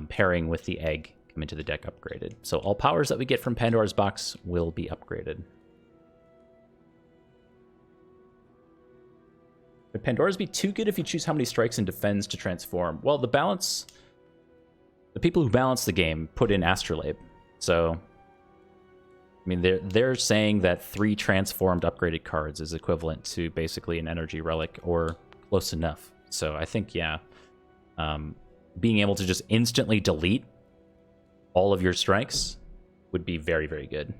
pairing with the egg come into the deck upgraded. So all powers that we get from Pandora's Box will be upgraded. Would Pandora's be too good if you choose how many strikes and defends to transform? Well, the people who balance the game put in Astrolabe. So, I mean, they're saying that 3 transformed upgraded cards is equivalent to basically an energy relic or close enough. So I think, yeah, being able to just instantly delete all of your strikes would be very, very good.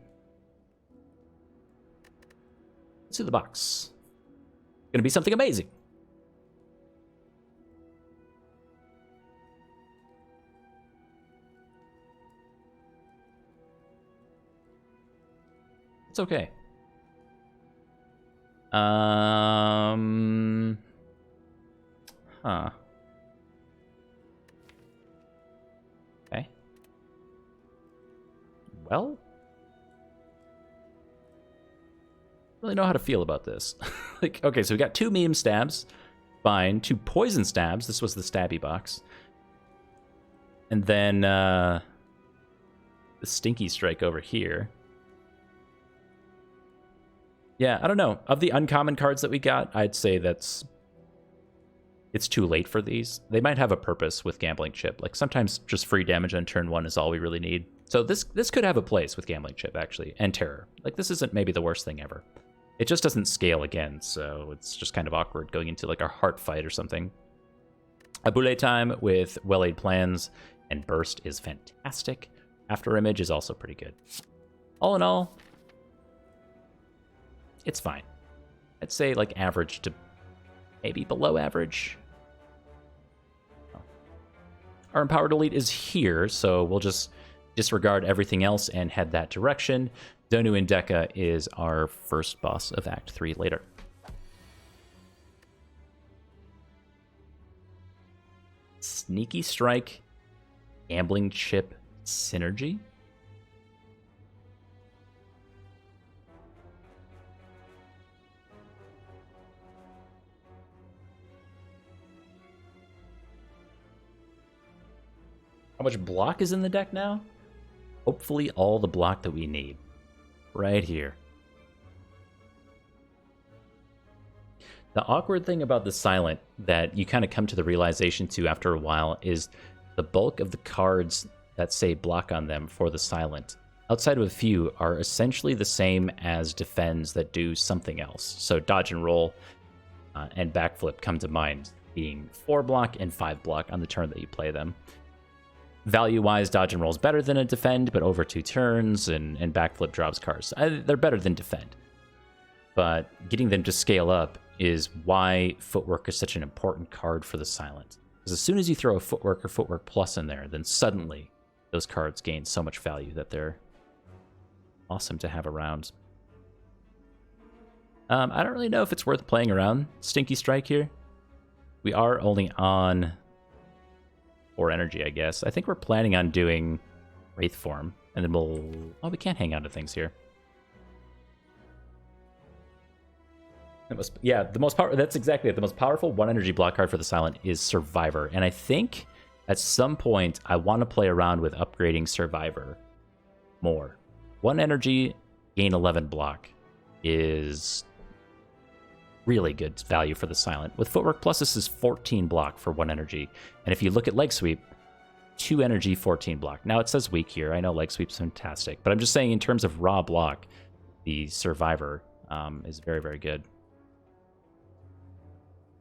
Let's see the box. Gonna be something amazing. It's okay. Huh. Okay. Well, really know how to feel about this. Like, okay, so we got 2 meme stabs. Fine. 2 poison stabs. This was the stabby box. And then the stinky strike over here. Yeah, I don't know. Of the uncommon cards that we got, I'd say it's too late for these. They might have a purpose with Gambling Chip. Like, sometimes just free damage on turn 1 is all we really need. So this could have a place with Gambling Chip, actually, and Terror. Like, this isn't maybe the worst thing ever. It just doesn't scale again, so it's just kind of awkward going into, like, a heart fight or something. A Boule Time with Well-Laid Plans and Burst is fantastic. After Image is also pretty good. All in all, it's fine. I'd say, like, average to maybe below average. Our Empowered Elite is here, so we'll just disregard everything else and head that direction. Donu and Deka is our first boss of Act 3 later. Sneaky Strike, Gambling Chip, Synergy. How much block is in the deck now? Hopefully all the block that we need. Right here. The awkward thing about the Silent that you kind of come to the realization to after a while is the bulk of the cards that say block on them for the Silent, outside of a few, are essentially the same as defends that do something else. So dodge and roll and backflip come to mind, being 4 block and 5 block on the turn that you play them. Value-wise, dodge and roll is better than a defend, but over 2 turns, and backflip drops cards. They're better than defend. But getting them to scale up is why Footwork is such an important card for the Silent. Because as soon as you throw a Footwork or Footwork Plus in there, then suddenly those cards gain so much value that they're awesome to have around. I don't really know if it's worth playing around Stinky Strike here. We are only on 4 energy, I guess. I think we're planning on doing Wraith Form, and then we'll... Oh, we can't hang on to things here. Yeah, the most powerful... That's exactly it. The most powerful 1 energy block card for the Silent is Survivor, and I think at some point I want to play around with upgrading Survivor more. 1 energy, gain 11 block is really good value for the Silent. With Footwork Plus, this is 14 block for 1 energy. And if you look at Leg Sweep, 2 energy, 14 block. Now, it says weak here. I know Leg Sweep's fantastic. But I'm just saying in terms of raw block, the Survivor is very, very good.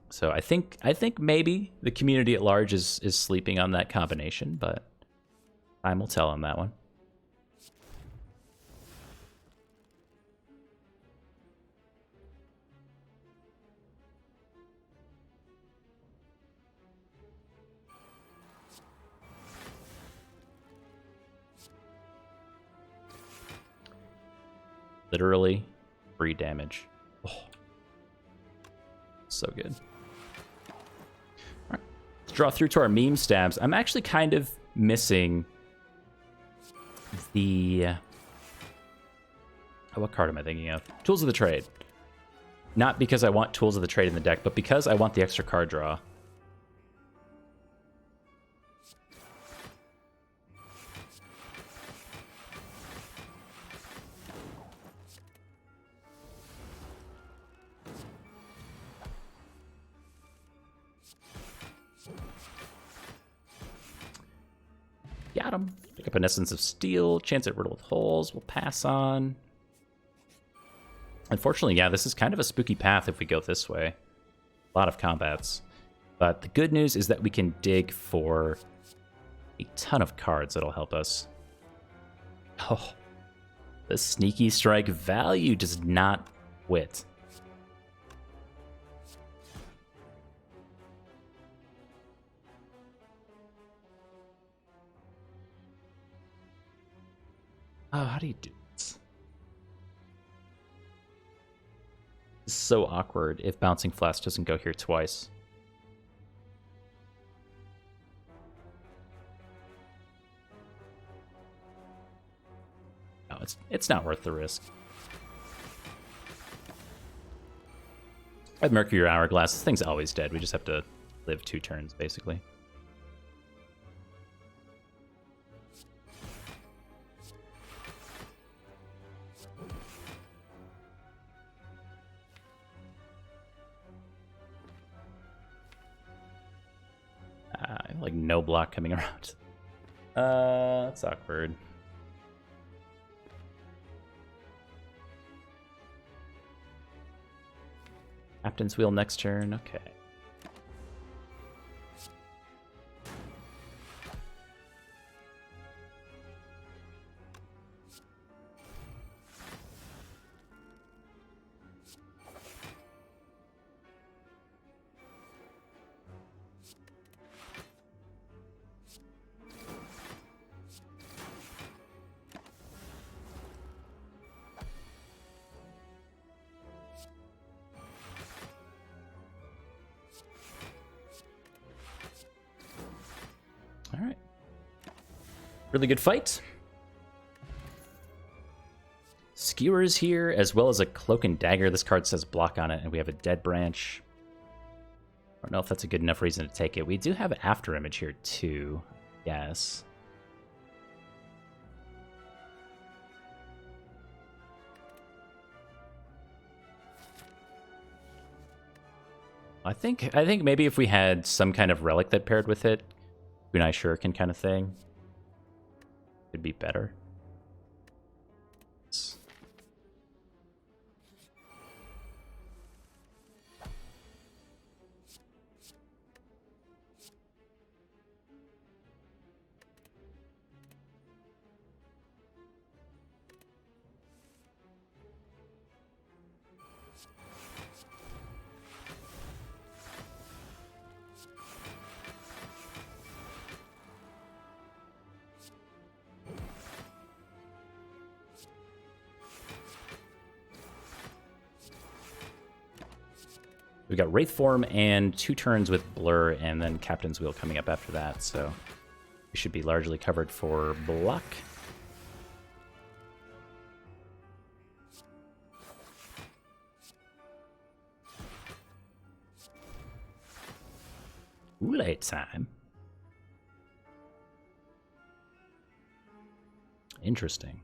So I think maybe the community at large is sleeping on that combination, but time will tell on that one. Literally, free damage. Oh, so good. All right, let's draw through to our meme stabs. I'm actually kind of missing the... what card am I thinking of? Tools of the Trade. Not because I want Tools of the Trade in the deck, but because I want the extra card draw. Got him. Pick up an Essence of Steel. Chance at Riddle with Holes. We'll pass on. Unfortunately, yeah, this is kind of a spooky path if we go this way. A lot of combats. But the good news is that we can dig for a ton of cards that'll help us. Oh, the Sneaky Strike value does not quit. Oh, how do you do this? This is so awkward if Bouncing Flask doesn't go here twice. No, it's not worth the risk. I have Mercury Hourglass. This thing's always dead. We just have to live 2 turns, basically. Like no block coming around. That's awkward. Captain's Wheel next turn. Okay. All right. Really good fight. Skewer is here, as well as a Cloak and Dagger. This card says block on it, and we have a Dead Branch. I don't know if that's a good enough reason to take it. We do have After Image here, too. Yes. I think maybe if we had some kind of relic that paired with it, Kunai Shuriken kind of thing, it'd be better. We got Wraith Form and 2 turns with Blur, and then Captain's Wheel coming up after that, so we should be largely covered for block. Late time. Interesting.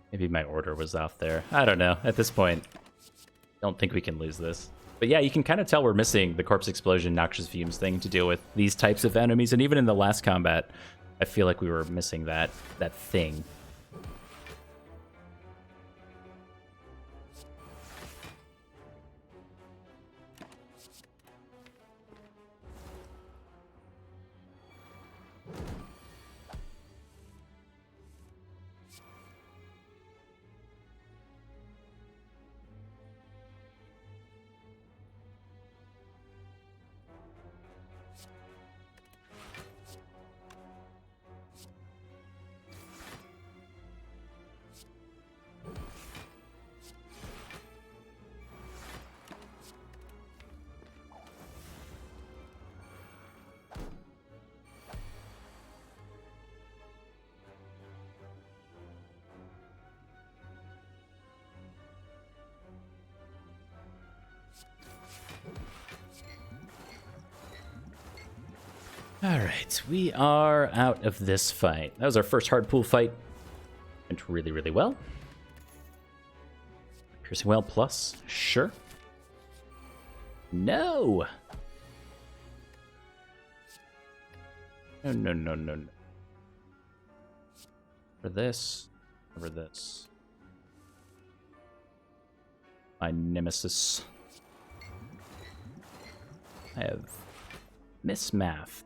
Maybe my order was off there. I don't know. At this point, don't think we can lose this. But yeah, you can kind of tell we're missing the Corpse Explosion, Noxious Fumes thing to deal with these types of enemies. And even in the last combat, I feel like we were missing that thing. Alright, we are out of this fight. That was our first hard pool fight. Went really, really well. Piercing well plus, sure. No! No, no, no, no, no. For this, over this. My nemesis. I have mismath.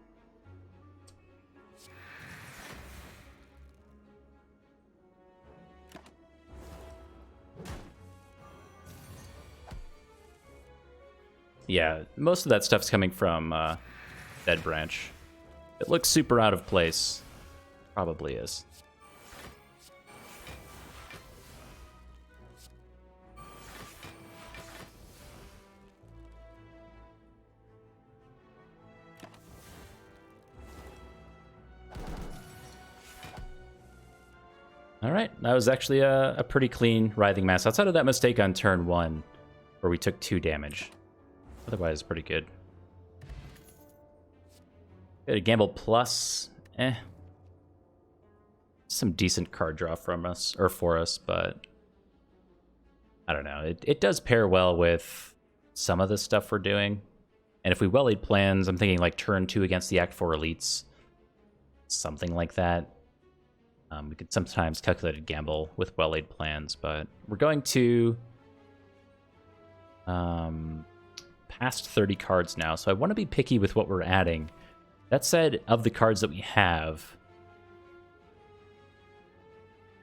Yeah, most of that stuff's coming from Dead Branch. It looks super out of place. Probably is. Alright, that was actually a pretty clean Writhing Mass. Outside of that mistake on turn 1, where we took 2 damage. Otherwise, pretty good. Good, a Gamble plus, some decent card draw from us, or for us, but I don't know. It does pair well with some of the stuff we're doing. And if we well-laid plans, I'm thinking like turn 2 against the Act 4 elites. Something like that. We could sometimes calculate a gamble with well-laid plans, but we're going to past 30 cards now, so I want to be picky with what we're adding. That said, of the cards that we have,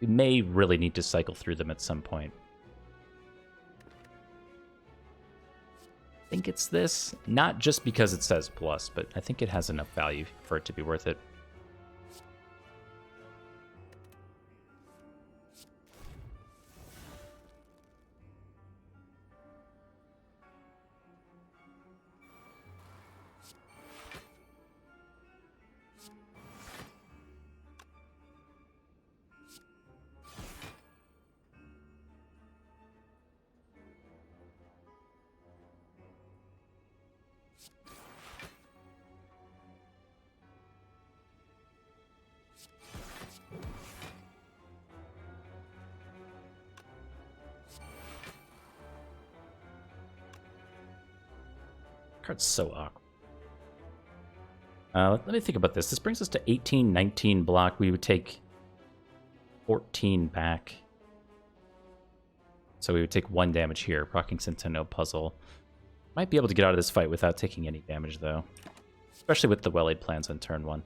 we may really need to cycle through them at some point. I think it's this, not just because it says plus, but I think it has enough value for it to be worth it. Card's so awkward. Let me think about this. This brings us to 18, 19 block. We would take 14 back. So we would take 1 damage here. Proccing Centennial Puzzle. Might be able to get out of this fight without taking any damage, though. Especially with the well-laid plans on turn 1.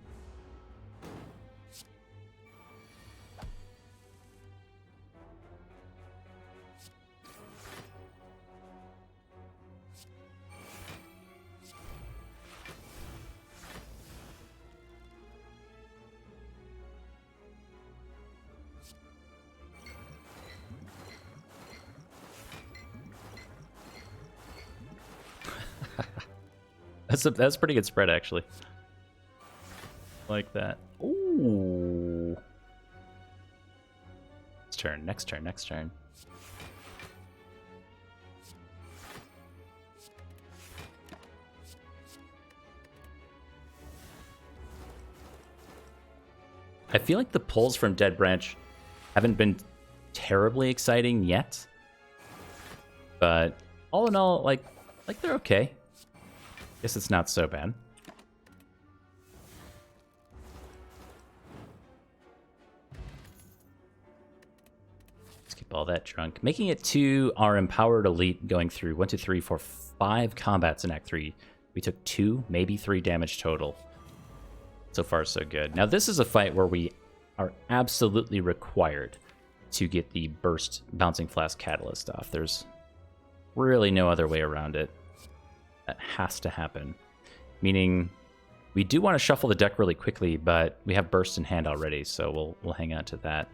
That's a pretty good spread, actually. Like that. Ooh. Next turn, next turn, next turn. I feel like the pulls from Dead Branch haven't been terribly exciting yet. But all in all, like they're okay. Guess it's not so bad. Let's keep all that drunk. Making it to our Empowered Elite going through 1, 2, 3, 4, 5 combats in Act 3. We took 2, maybe 3 damage total. So far, so good. Now, this is a fight where we are absolutely required to get the Burst Bouncing Flask Catalyst off. There's really no other way around it. That has to happen. Meaning, we do want to shuffle the deck really quickly, but we have Burst in hand already, so we'll hang on to that.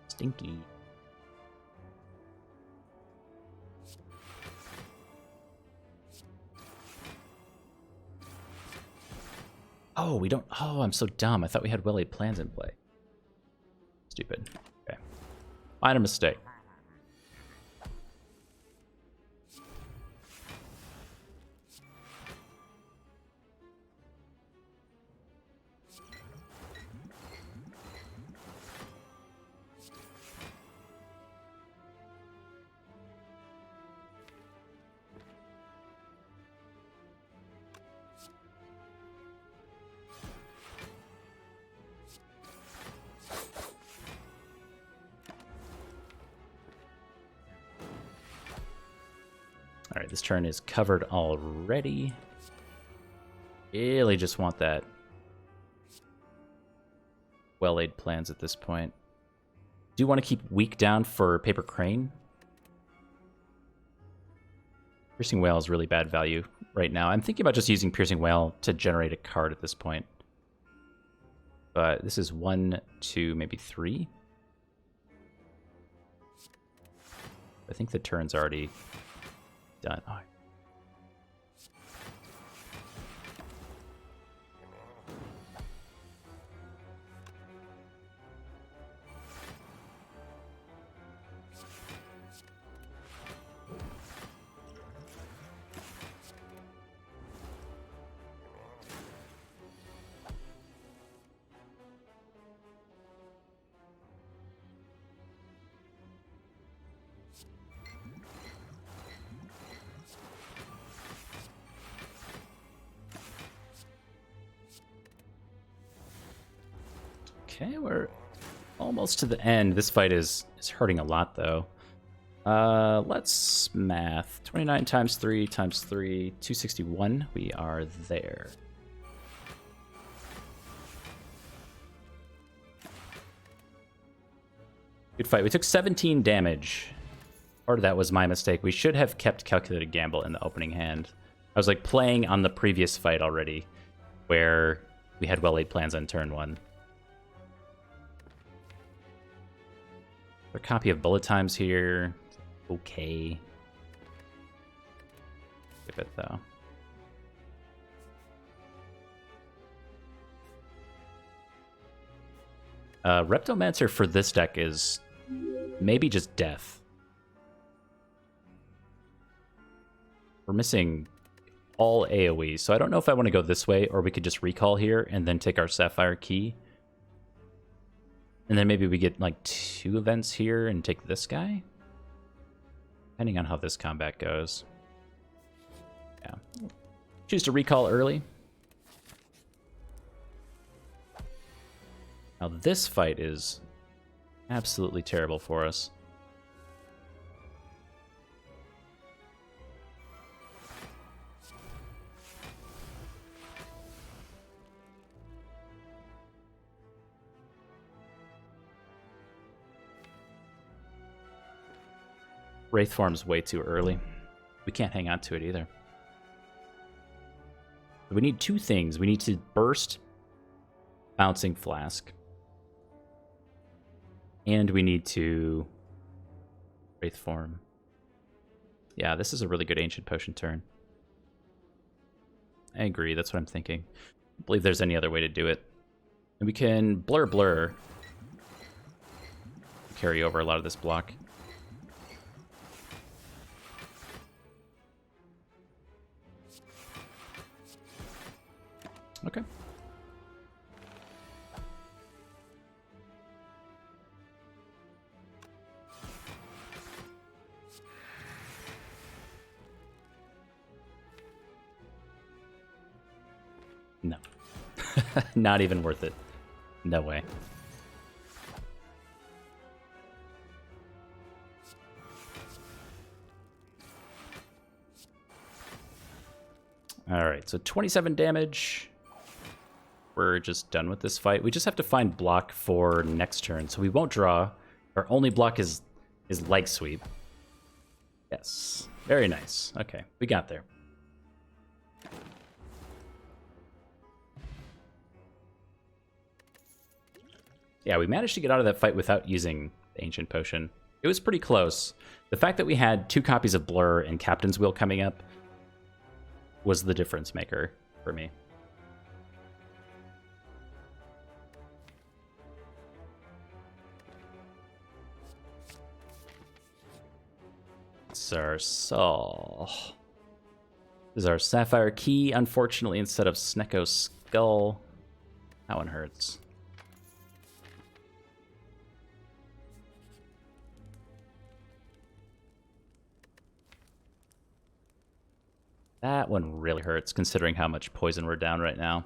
Stinky. Oh, we don't... Oh, I'm so dumb. I thought we had well-laid plans in play. Minor mistake. All right, this turn is covered already. Really just want that well-laid plans at this point. Do you want to keep weak down for Paper Crane? Piercing Whale is really bad value right now. I'm thinking about just using Piercing Whale to generate a card at this point. But this is 1, 2, maybe 3. I think the turn's already done. Oh. Okay, we're almost to the end. This fight is hurting a lot, though. Let's math. 29 times 3 times 3, 261. We are there. Good fight. We took 17 damage. Part of that was my mistake. We should have kept Calculated Gamble in the opening hand. I was like playing on the previous fight already, where we had well-laid plans on turn 1. A copy of Bullet Times here. Okay. Skip it, though. Reptomancer for this deck is maybe just death. We're missing all AoE, so I don't know if I want to go this way, or we could just recall here and then take our Sapphire Key. And then maybe we get like 2 events here and take this guy? Depending on how this combat goes. Yeah. Choose to recall early. Now this fight is absolutely terrible for us. Wraith form's way too early. We can't hang on to it either. We need 2 things. We need to burst Bouncing Flask. And we need to Wraith form. Yeah, this is a really good Ancient Potion turn. I agree, that's what I'm thinking. I believe there's any other way to do it. And we can blur. Carry over a lot of this block. Okay. No. Not even worth it. No way. All right, so 27 damage. We're just done with this fight. We just have to find block for next turn, so we won't draw. Our only block is Leg Sweep. Yes, very nice. Okay, we got there. Yeah, we managed to get out of that fight without using the Ancient Potion. It was pretty close. The fact that we had 2 copies of Blur and Captain's Wheel coming up was the difference maker for me. is our Soul. This is our Sapphire Key, unfortunately, instead of Snecko Skull. That one hurts. That one really hurts, considering how much poison we're down right now.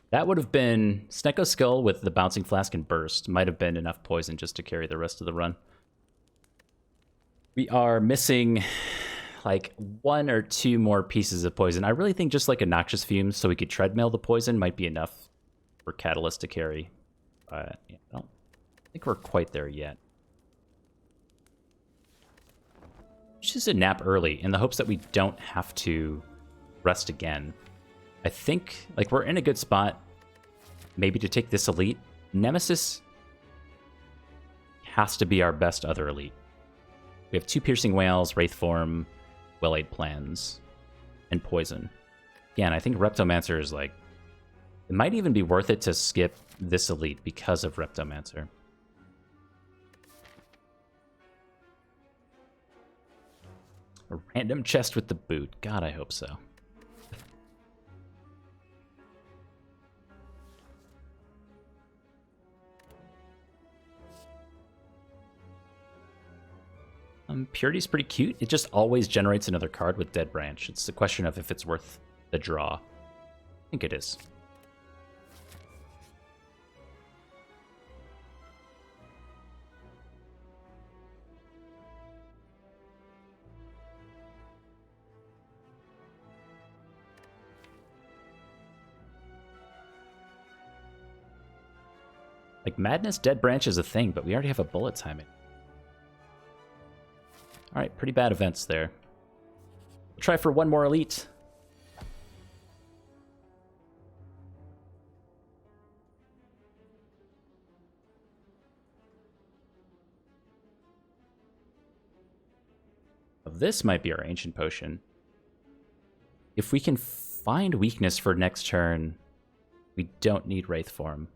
That would have been... Snecko Skull with the Bouncing Flask and Burst might have been enough poison just to carry the rest of the run. We are missing like 1 or 2 more pieces of poison. I really think just like a Noxious Fumes so we could treadmill the poison might be enough for Catalyst to carry. But yeah, I don't think we're quite there yet. Just a nap early in the hopes that we don't have to rest again. I think like we're in a good spot maybe to take this elite. Nemesis has to be our best other elite. We have 2 Piercing Whales, Wraith Form, Well-Laid Plans, and Poison. Again, I think Reptomancer is like... It might even be worth it to skip this elite because of Reptomancer. A random chest with the boot. God, I hope so. Purity's pretty cute. It just always generates another card with Dead Branch. It's a question of if it's worth the draw. I think it is. Like, Madness Dead Branch is a thing, but we already have a bullet timing. Alright, pretty bad events there. We'll try for 1 more elite. This might be our Ancient Potion. If we can find weakness for next turn, we don't need Wraith Form.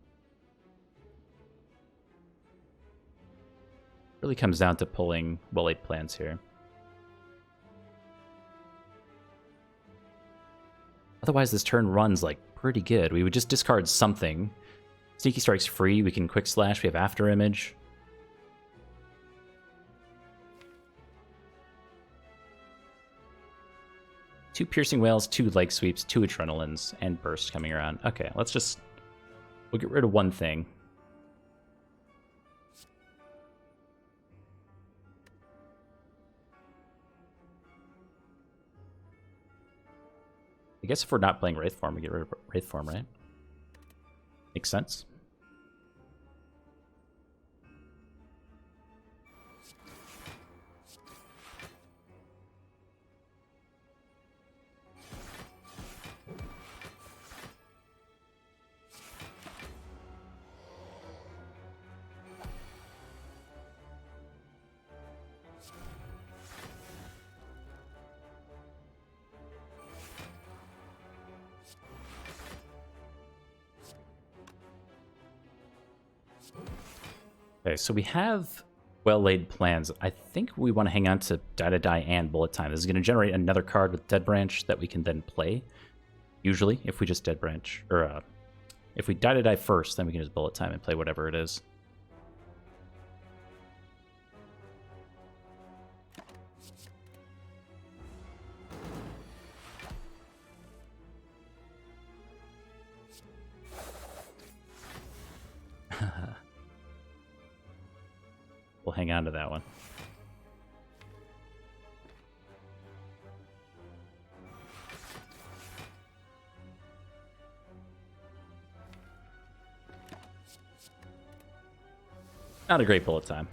Really comes down to pulling Well-Laid Plans here. Otherwise, this turn runs like pretty good. We would just discard something. Sneaky Strike's free. We can Quick Slash. We have After Image. Two Piercing Whales, 2 Leg Sweeps, 2 Adrenalines, and Burst coming around. Okay, let's just... We'll get rid of one thing. I guess if we're not playing Wraith Form, we get rid of Wraith Form, right? Makes sense. Okay, so we have Well-Laid Plans. I think we want to hang on to Die and Bullet Time. This is going to generate another card with Dead Branch that we can then play. Usually, if we just Dead Branch, or if we Die first, then we can just Bullet Time and play whatever it is. We'll hang on to that one. Not a great bullet time.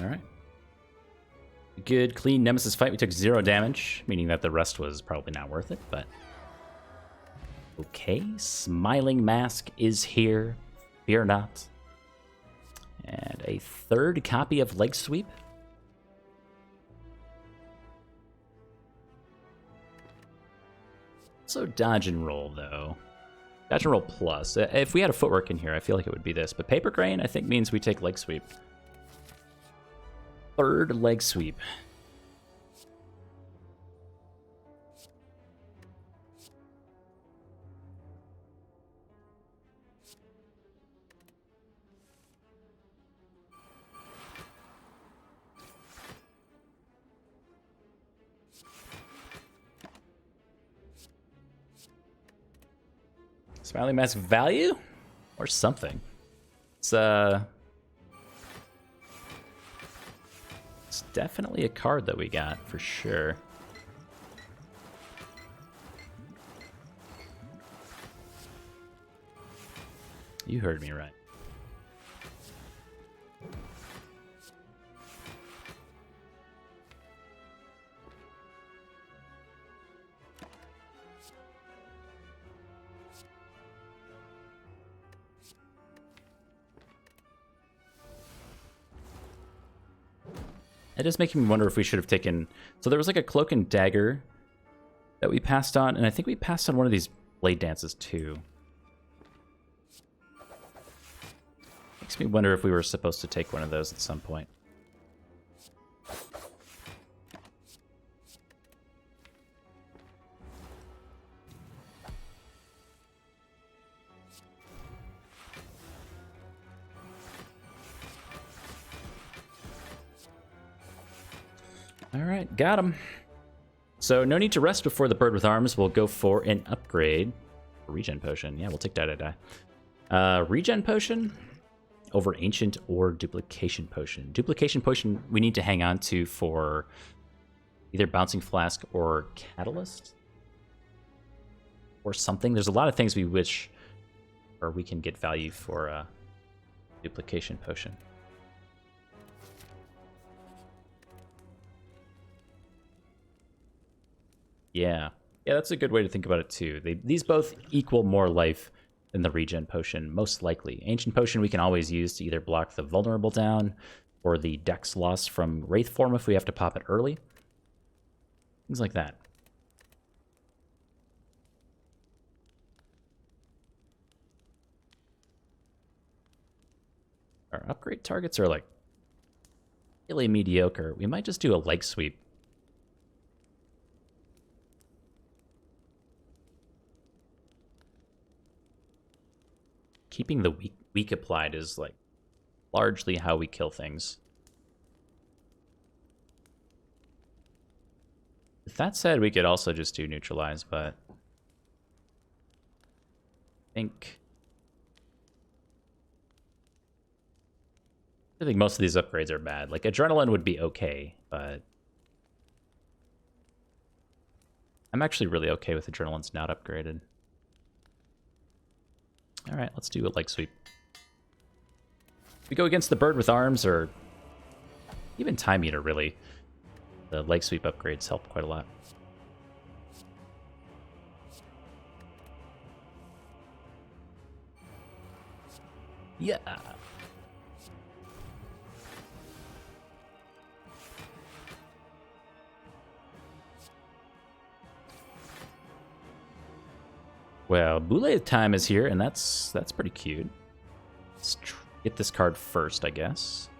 All right. Good, clean Nemesis fight. We took 0 damage, meaning that the rest was probably not worth it, but... Okay, Smiling Mask is here. Fear not. And a 3rd copy of Leg Sweep. So dodge and roll, though. Dodge and roll plus. If we had a footwork in here, I feel like it would be this. But Paper Crane, I think, means we take Leg Sweep. 3rd Leg Sweep. Smiling Mask value? Or something. It's definitely a card that we got, for sure. You heard me right. It is making me wonder if we should have taken... So there was like a Cloak and Dagger that we passed on, and I think we passed on one of these Blade Dances too. Makes me wonder if we were supposed to take one of those at some point. Alright, got him. So no need to rest before the Bird with Arms. We'll go for an upgrade. Regen Potion. Yeah, we'll take Die. Regen Potion over Ancient or Duplication Potion. Duplication Potion we need to hang on to for either Bouncing Flask or Catalyst. Or something. There's a lot of things we wish or we can get value for Duplication Potion. Yeah, that's a good way to think about it too. These both equal more life than the Regen Potion, most likely. Ancient Potion we can always use to either block the Vulnerable down or the Dex loss from Wraith Form if we have to pop it early. Things like that. Our upgrade targets are like really mediocre. We might just do a Leg Sweep. Keeping the weak applied is like largely how we kill things. With that said, we could also just do neutralize, but I think most of these upgrades are bad. Like Adrenaline would be okay, but I'm actually really okay with Adrenaline's not upgraded. All right, let's do a Leg Sweep. We go against the Bird with Arms, or even Time Eater, really. The Leg Sweep upgrades help quite a lot. Yeah. Well, Boule time is here, and that's pretty cute. Let's get this card first, I guess.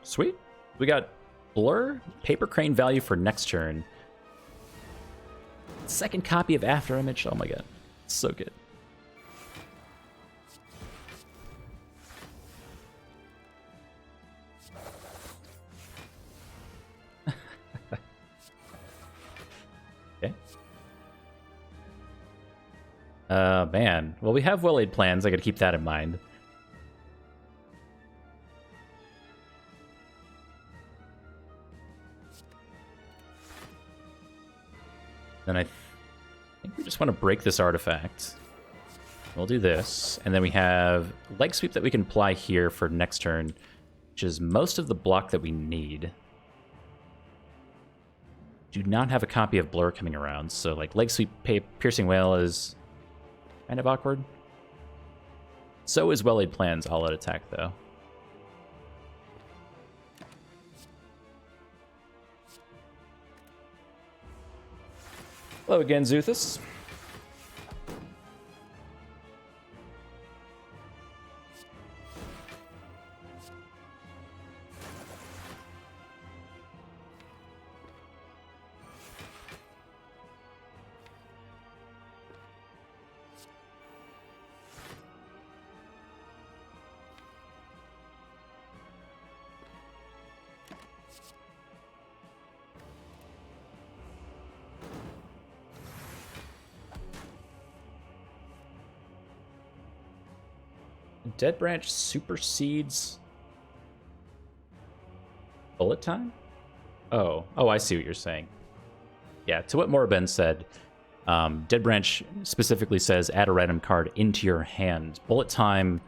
Sweet. We got Blur, Paper Crane value for next turn. Second copy of After Image. Oh my god. So good. Okay. Man. Well, we have well-laid plans. I gotta keep that in mind. Then I think we just want to break this artifact. We'll do this, and then we have leg sweep that we can apply here for next turn, which is most of the block that we need. Do not have a copy of Blur coming around, so like leg sweep, piercing wail is kind of awkward. So is well-laid plans all out attack though. Hello again, Zuthus. Dead Branch supersedes bullet time? Oh, I see what you're saying. Yeah, to what Morabend said, Dead Branch specifically says add a random card into your hand. Bullet time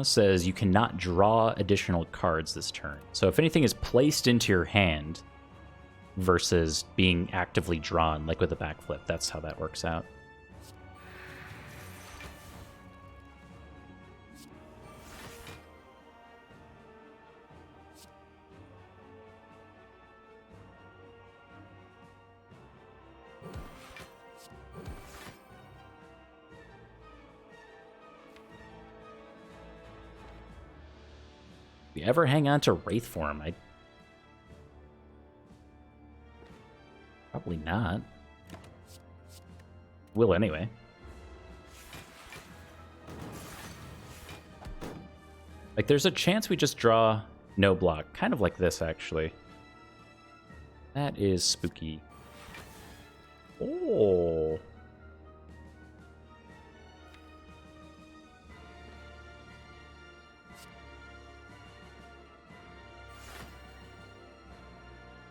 says you cannot draw additional cards this turn. So if anything is placed into your hand versus being actively drawn, like with a backflip, that's how that works out. If you ever hang on to Wraith form, I probably not. Will anyway. Like, there's a chance we just draw no block. Kind of like this, actually. That is spooky. Oh.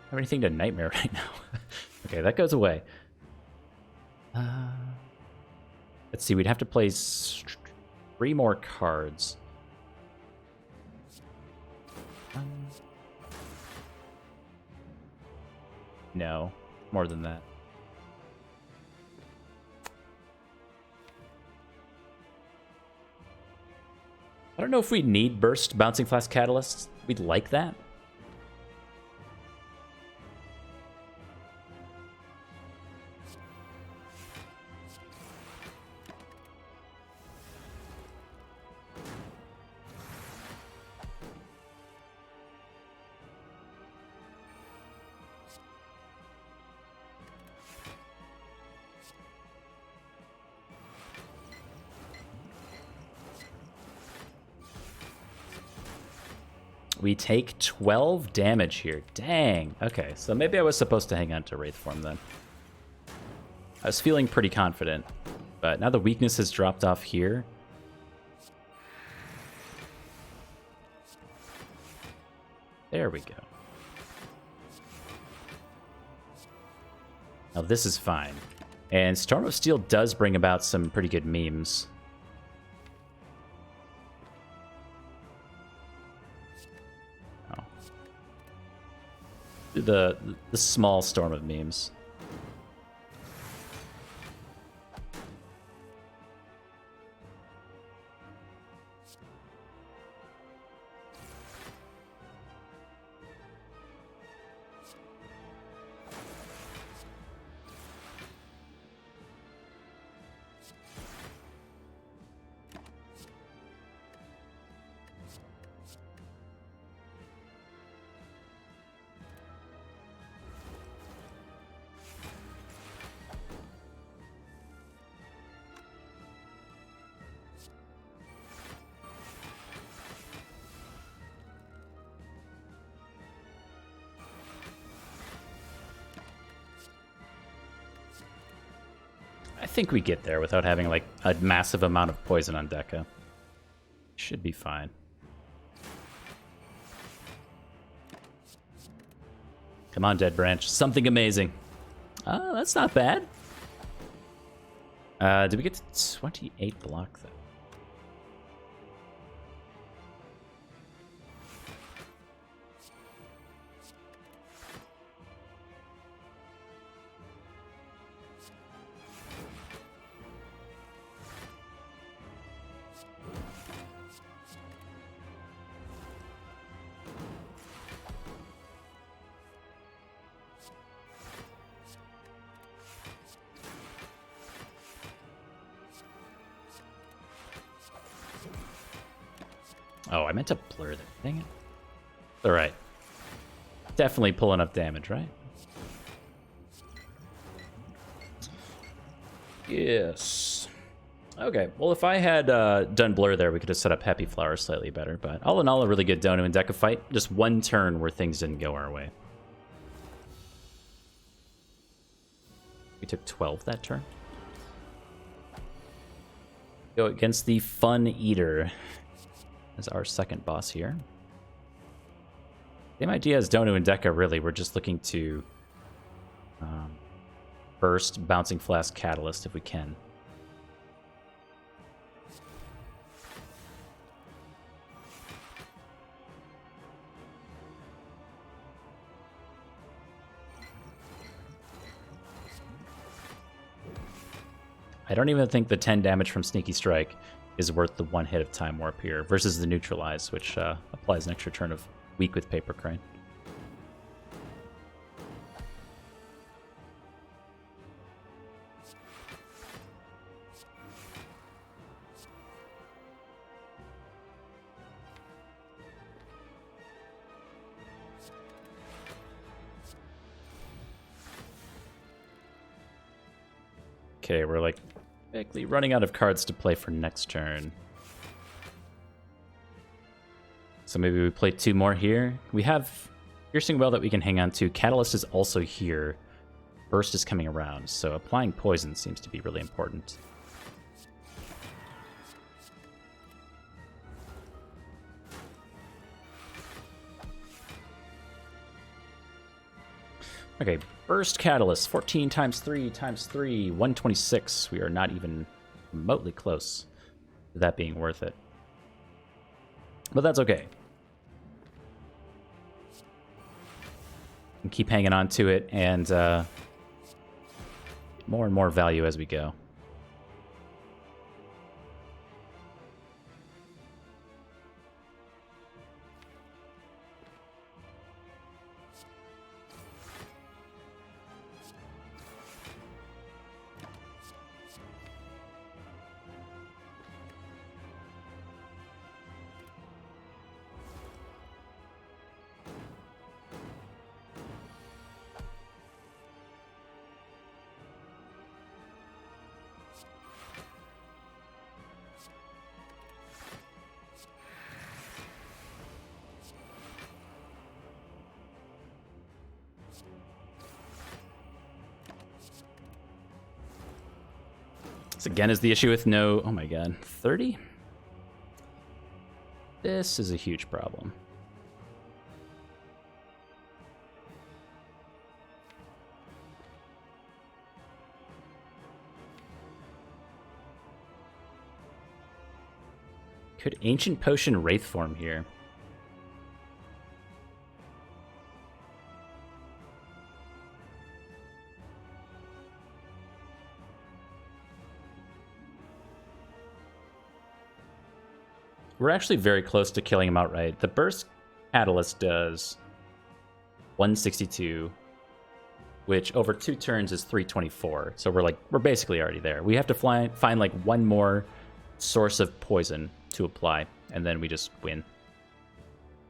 Have anything to Nightmare right now? Okay, that goes away. Let's see, we'd have to play 3 more cards. No, more than that. I don't know if we need burst Bouncing Flask Catalysts. We'd like that. We take 12 damage here. Dang. Okay, so maybe I was supposed to hang on to Wraith form then. I was feeling pretty confident, but now the weakness has dropped off here. There we go. Now this is fine. And Storm of Steel does bring about some pretty good memes. The small storm of memes. I think we get there without having, like, a massive amount of poison on Deca. Should be fine. Come on, Dead Branch. Something amazing. That's not bad. Did we get to 28 block, though? Oh, I meant to blur that. Dang it. All right. Definitely pulling up damage, right? Yes. Okay, well, if I had done blur there, we could have set up Happy Flower slightly better. But all in all, a really good Dono and Deca fight. Just one turn where things didn't go our way. We took 12 that turn. Go against the Fun Eater as our second boss here. Same idea as Dono and Deca, really. We're just looking to burst Bouncing Flask Catalyst if we can. I don't even think the 10 damage from Sneaky Strike is worth the one hit of Time Warp here, versus the Neutralize, which applies an extra turn of Weak with Paper Crane. Okay, we're like basically running out of cards to play for next turn. So maybe we play 2 more here. We have Piercing Well that we can hang on to. Catalyst is also here. Burst is coming around, so applying poison seems to be really important. Okay, Burst Catalyst, 14 times 3 times 3, 126. We are not even remotely close to that being worth it. But that's okay. And keep hanging on to it and more and more value as we go. This again is the issue with no... Oh my god. 30? This is a huge problem. Could Ancient Potion Wraith form here? We're actually very close to killing him outright. The Burst Catalyst does 162, which over 2 turns is 324. So we're basically already there. We have to find like one more source of poison to apply, and then we just win.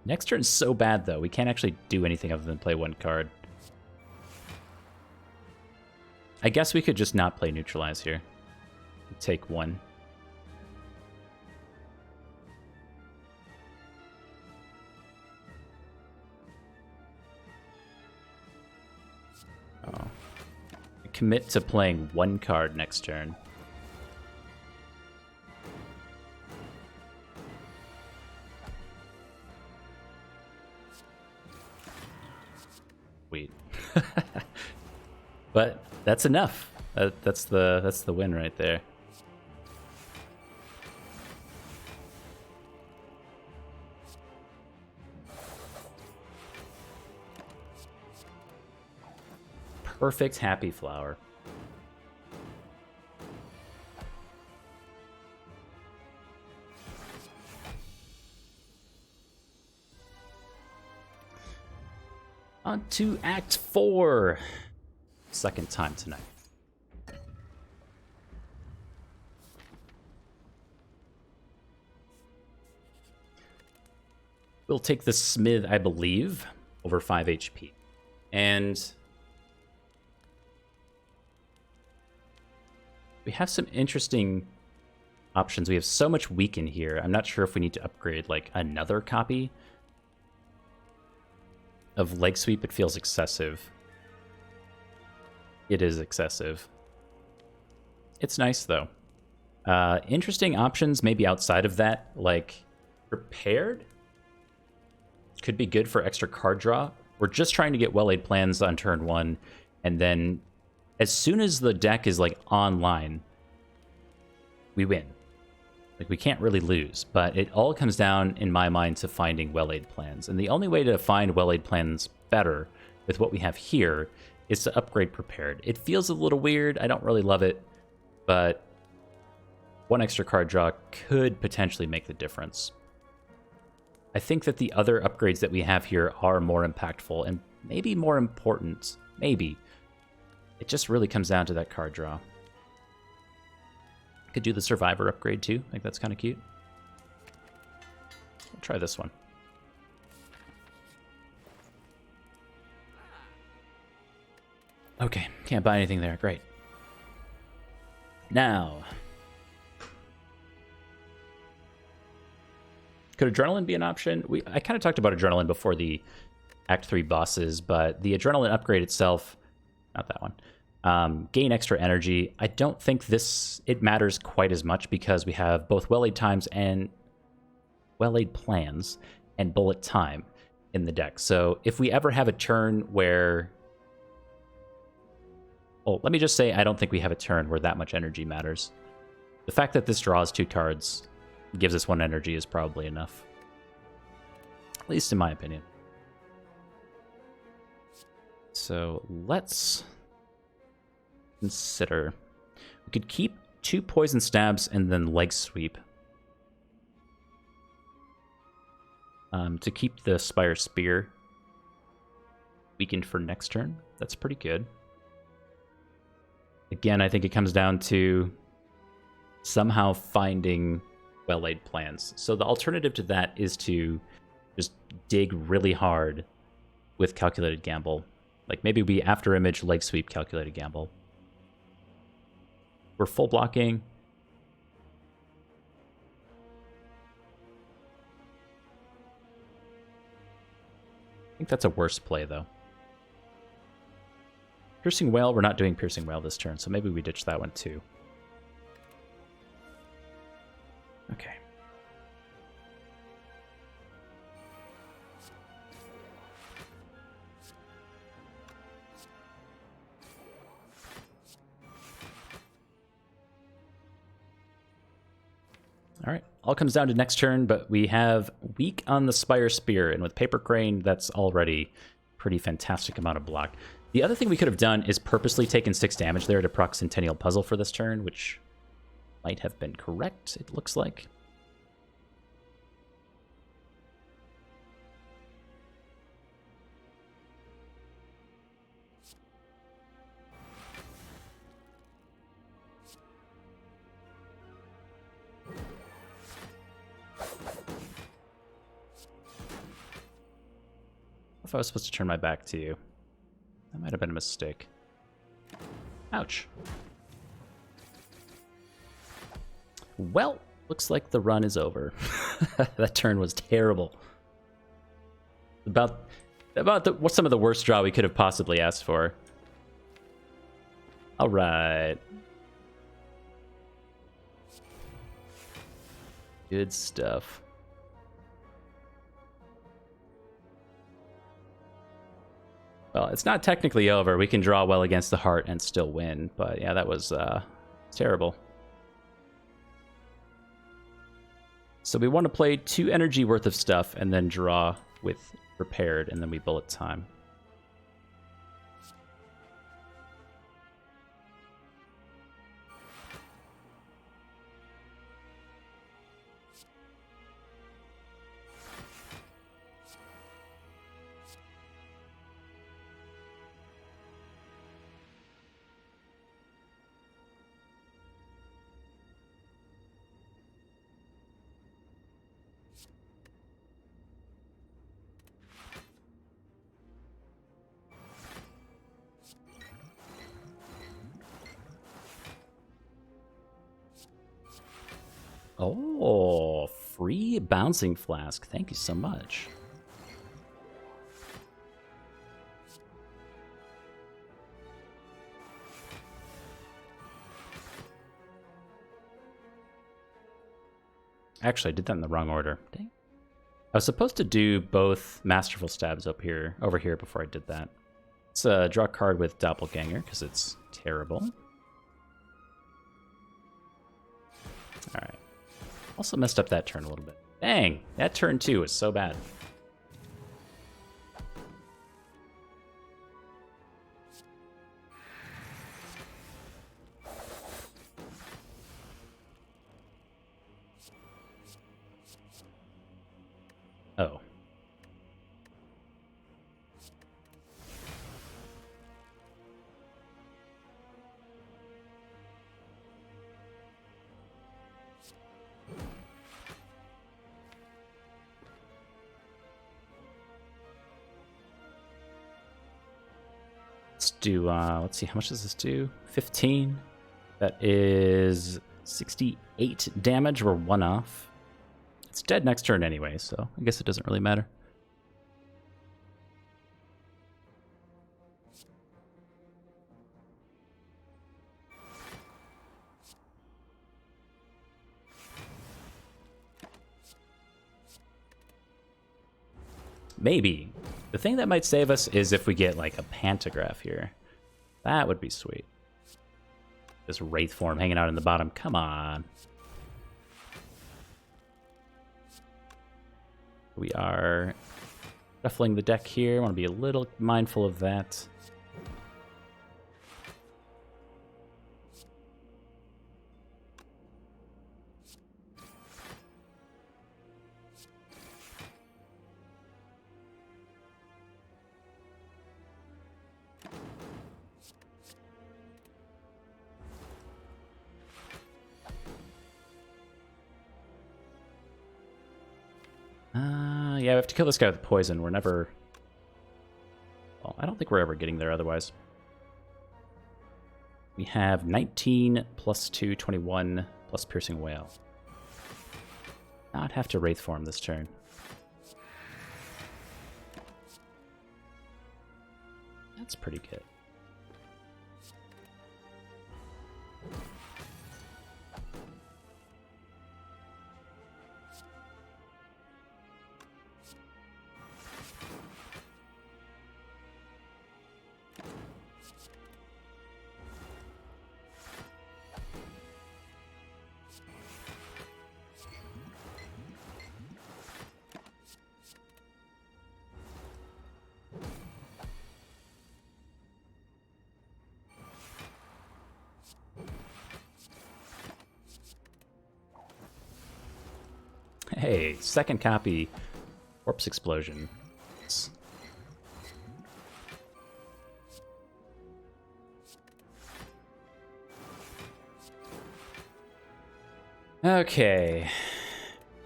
Next turn's so bad, though. We can't actually do anything other than play 1 card. I guess we could just not play Neutralize here. Take 1. Oh. Commit to playing 1 card next turn. Sweet. But that's enough. That's the win right there. Perfect happy flower. On to Act 4. Second time tonight. We'll take the Smith, I believe, over 5 HP. And we have some interesting options. We have so much weaken here. I'm not sure if we need to upgrade like another copy of Leg Sweep. It feels excessive. It is excessive. It's nice though. Interesting options maybe outside of that, like Prepared could be good for extra card draw. We're just trying to get well-laid plans on turn 1, and then as soon as the deck is like online, we win. Like, we can't really lose, but it all comes down, in my mind, to finding well-laid plans. And the only way to find well-laid plans better with what we have here is to upgrade Prepared. It feels a little weird. I don't really love it, but one extra card draw could potentially make the difference. I think that the other upgrades that we have here are more impactful and maybe more important. Maybe. It just really comes down to that card draw. Could do the Survivor upgrade too. I think that's kind of cute. I'll try this one. Okay, can't buy anything there. Great. Now, could Adrenaline be an option? I kind of talked about Adrenaline before the Act 3 bosses, but the Adrenaline upgrade itself, not that one, gain extra energy. I don't think it matters quite as much because we have both well-laid times and well-laid plans and bullet time in the deck. So if we ever have a turn where... Oh, let me just say I don't think we have a turn where that much energy matters. The fact that this draws 2 cards gives us 1 energy is probably enough. At least in my opinion. So let's consider. We could keep 2 poison stabs and then leg sweep. To keep the Spire Spear weakened for next turn. That's pretty good. Again, I think it comes down to somehow finding well-laid plans. So the alternative to that is to just dig really hard with Calculated Gamble. Like maybe we after image leg sweep Calculated Gamble. We're full blocking. I think that's a worse play though. Piercing Whale, we're not doing Piercing Whale this turn, so maybe we ditch that one too. Okay. All right, all comes down to next turn, but we have weak on the Spire Spear, and with Paper Crane, that's already pretty fantastic amount of block. The other thing we could have done is purposely taken 6 damage there to proc Centennial Puzzle for this turn, which might have been correct, it looks like. If I was supposed to turn my back to you. That might have been a mistake. Ouch. Well, looks like the run is over. That turn was terrible. About what's some of the worst draw we could have possibly asked for. All right. Good stuff. Well, it's not technically over. We can draw well against the heart and still win. But yeah, that was terrible. So we want to play 2 energy worth of stuff and then draw with prepared, and then we bullet time. Oh, free bouncing flask. Thank you so much. Actually, I did that in the wrong order. Dang. I was supposed to do both Masterful Stabs over here before I did that. Let's draw a card with Doppelganger, because it's terrible. Alright. Also messed up that turn a little bit. Dang, that turn too was so bad. Oh. Let's do, let's see, how much does this do? 15. That is 68 damage. We're 1 off. It's dead next turn anyway, so I guess it doesn't really matter. Maybe. The thing that might save us is if we get like a pantograph here. That would be sweet. This Wraith form hanging out in the bottom. Come on. We are shuffling the deck here. I want to be a little mindful of that. Yeah, we have to kill this guy with poison. We're never... Well, I don't think we're ever getting there otherwise. We have 19 plus 2, 21 plus Piercing Wail. Not have to Wraith form this turn. That's pretty good. Hey, second copy, Corpse Explosion. Okay.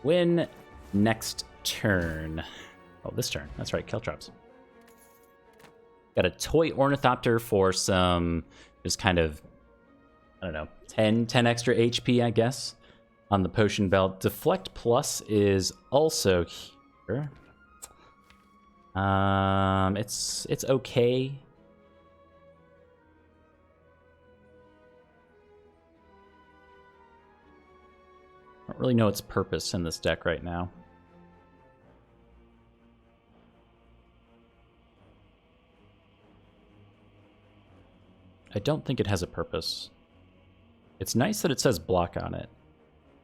Win next turn. Oh, this turn. That's right, Caltrops. Got a Toy Ornithopter for some just kind of, I don't know, 10 extra HP, I guess, on the potion belt. Deflect Plus is also here. It's okay. I don't really know its purpose in this deck right now. I don't think it has a purpose. It's nice that it says block on it,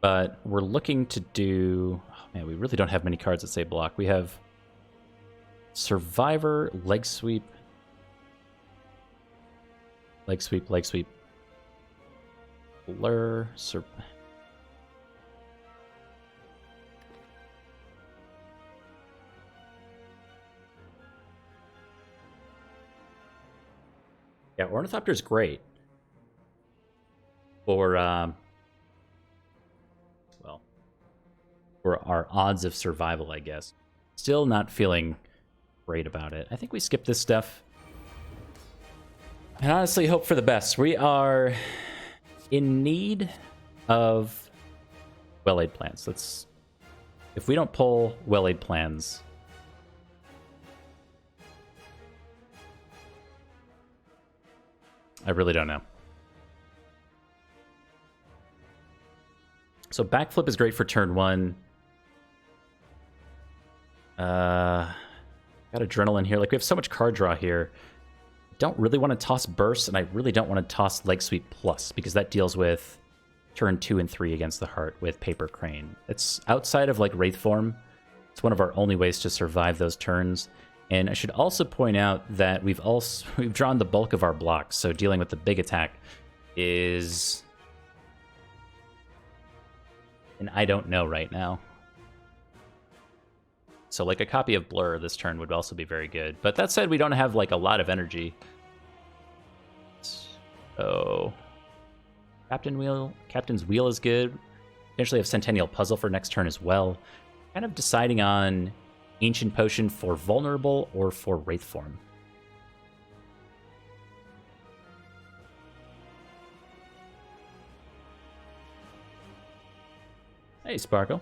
but we're looking to do... Oh man, we really don't have many cards that say block. We have Survivor, Leg Sweep, Leg Sweep, Leg Sweep, Blur, yeah, Ornithopter's great for, well, for our odds of survival, I guess. Still not feeling great about it. I think we skip this stuff. And honestly, hope for the best. We are in need of well-laid plans. If we don't pull well-laid plans, I really don't know. So backflip is great for turn 1. Got adrenaline here. Like, we have so much card draw here. Don't really want to toss burst, and I really don't want to toss leg sweep plus, because that deals with turn 2 and 3 against the heart with Paper Crane. It's outside of like Wraith form. It's one of our only ways to survive those turns. And I should also point out that we've drawn the bulk of our blocks, so dealing with the big attack is... and I don't know right now. So like a copy of Blur this turn would also be very good. But that said, we don't have like a lot of energy. So Captain's Wheel is good. Potentially have Centennial Puzzle for next turn as well. Kind of deciding on Ancient Potion for Vulnerable or for Wraith form. Hey, Sparkle.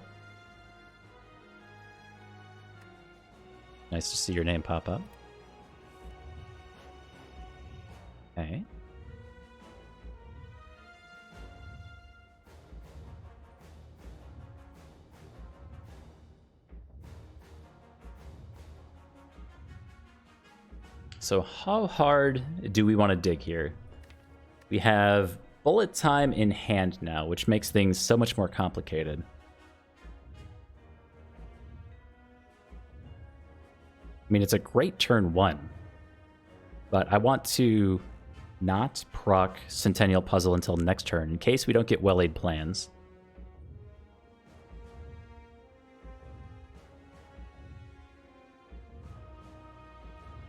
Nice to see your name pop up. Okay. So how hard do we want to dig here? We have bullet time in hand now, which makes things so much more complicated. I mean, it's a great turn 1, but I want to not proc Centennial Puzzle until next turn in case we don't get well-laid plans.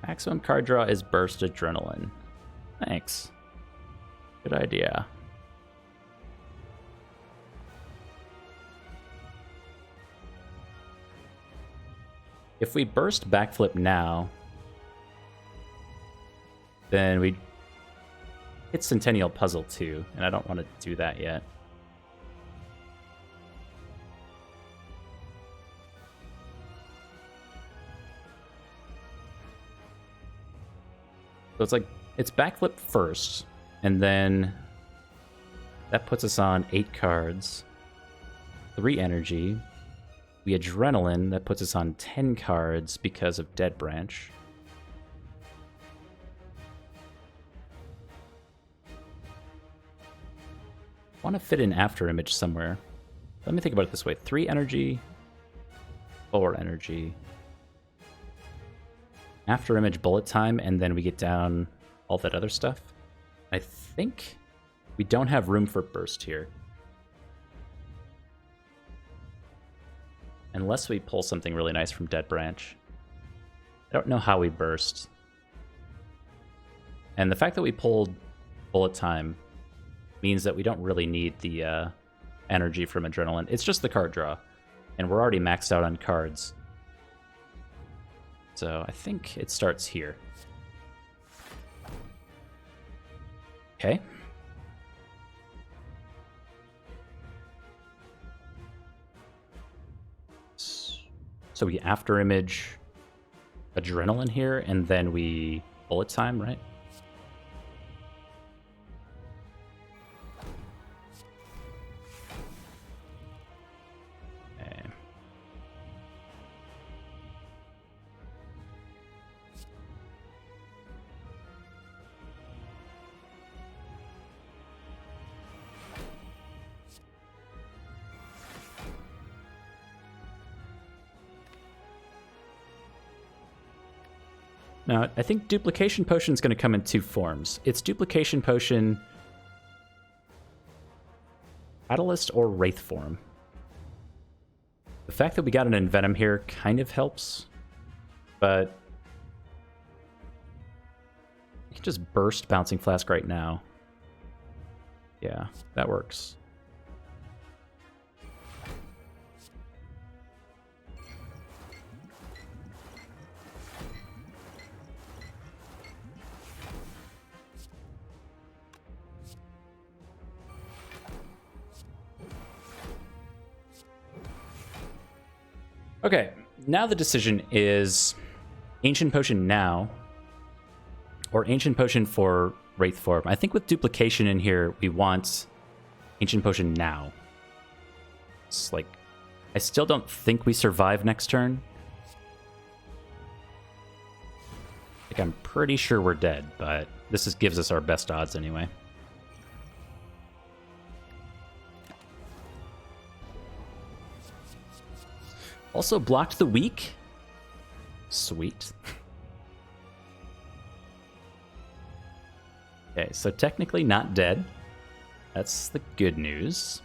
Maximum card draw is Burst Adrenaline. Thanks. Good idea. If we burst backflip now, then we hit Centennial Puzzle too, and I don't want to do that yet. So it's like, it's backflip first, and then that puts us on 8 cards, 3 energy. We adrenaline, that puts us on 10 cards because of Dead Branch. I want to fit in After Image somewhere. Let me think about it this way. 3 energy, 4 energy. After Image, bullet time, and then we get down all that other stuff. I think we don't have room for burst here. Unless we pull something really nice from Dead Branch. I don't know how we burst. And the fact that we pulled bullet time means that we don't really need the energy from adrenaline. It's just the card draw. And we're already maxed out on cards. So I think it starts here. Okay. So we After Image adrenaline here, and then we bullet time, right? Okay. Now, I think Duplication Potion is going to come in two forms. It's Duplication Potion, Catalyst, or Wraith form. The fact that we got an Envenom here kind of helps, but you can just burst Bouncing Flask right now. Yeah, that works. Okay, now the decision is Ancient Potion now or Ancient Potion for Wraith form. I think with Duplication in here, we want Ancient Potion now. It's like, I still don't think we survive next turn. Like, I'm pretty sure we're dead, but this gives us our best odds anyway. Also blocked the weak. Sweet. Okay, so technically not dead. That's the good news.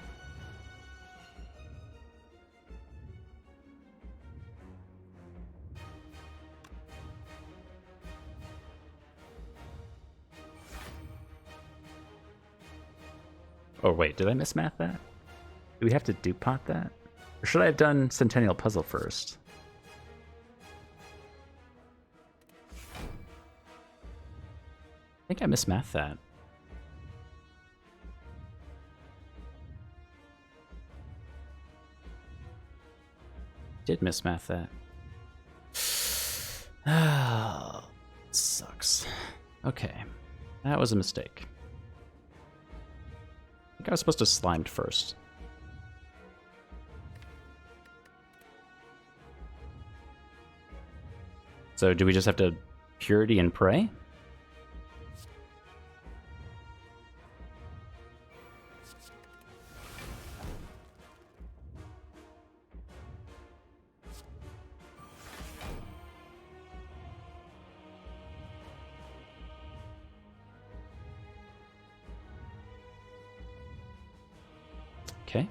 Oh wait, did I mismath that? Do we have to dupe pot that? Or should I have done Centennial Puzzle first? I think I mismathed that. Did mismath that. Oh, sucks. Okay, that was a mistake. I think I was supposed to slimed first. So do we just have to Purity and pray? Okay.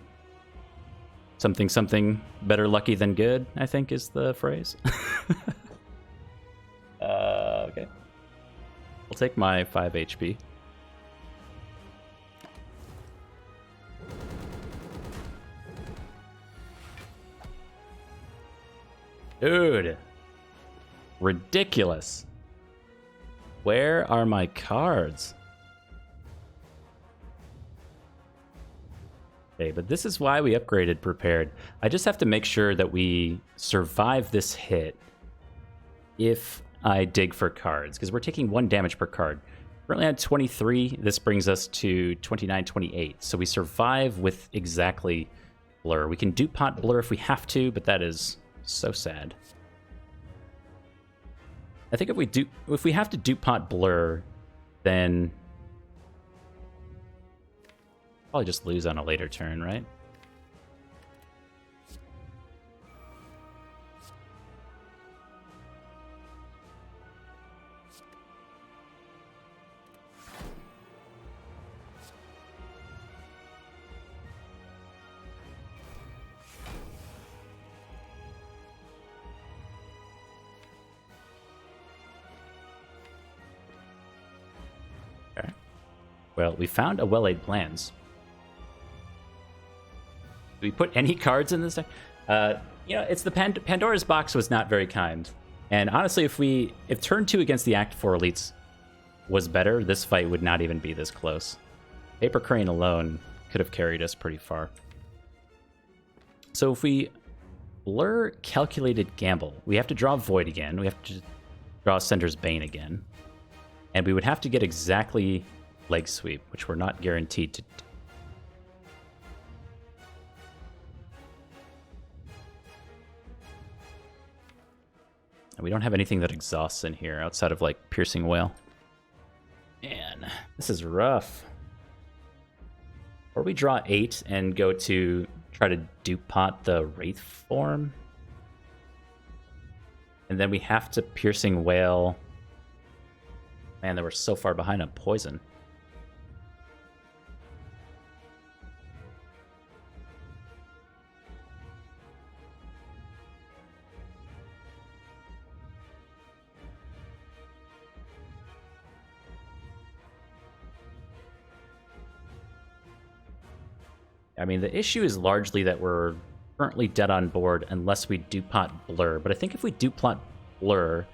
Something better lucky than good, I think is the phrase. Okay. I'll take my 5 HP. Dude. Ridiculous. Where are my cards? Okay, but this is why we upgraded Prepared. I just have to make sure that we survive this hit if I dig for cards, because we're taking 1 damage per card. Currently at 23, this brings us to 29, 28. So we survive with exactly Blur. We can dupe pot Blur if we have to, but that is so sad. I think if we have to dupe pot Blur, then probably just lose on a later turn, right? Well, we found a well-laid plans. Do we put any cards in this deck? You know, it's the Pandora's box was not very kind. And honestly, if turn 2 against the Act 4 elites was better, this fight would not even be this close. Paper Crane alone could have carried us pretty far. So if we Blur Calculated Gamble, we have to draw Void again. We have to draw Sender's Bane again. And we would have to get exactly Leg Sweep, which we're not guaranteed to. And we don't have anything that exhausts in here outside of like Piercing Wail. Man, this is rough. Or we draw 8 and go to try to dupe pot the Wraith form. And then we have to Piercing Wail Man, they were so far behind on poison. I mean, the issue is largely that we're currently dead on board unless we dupont Blur. But I think if we dupont Blur,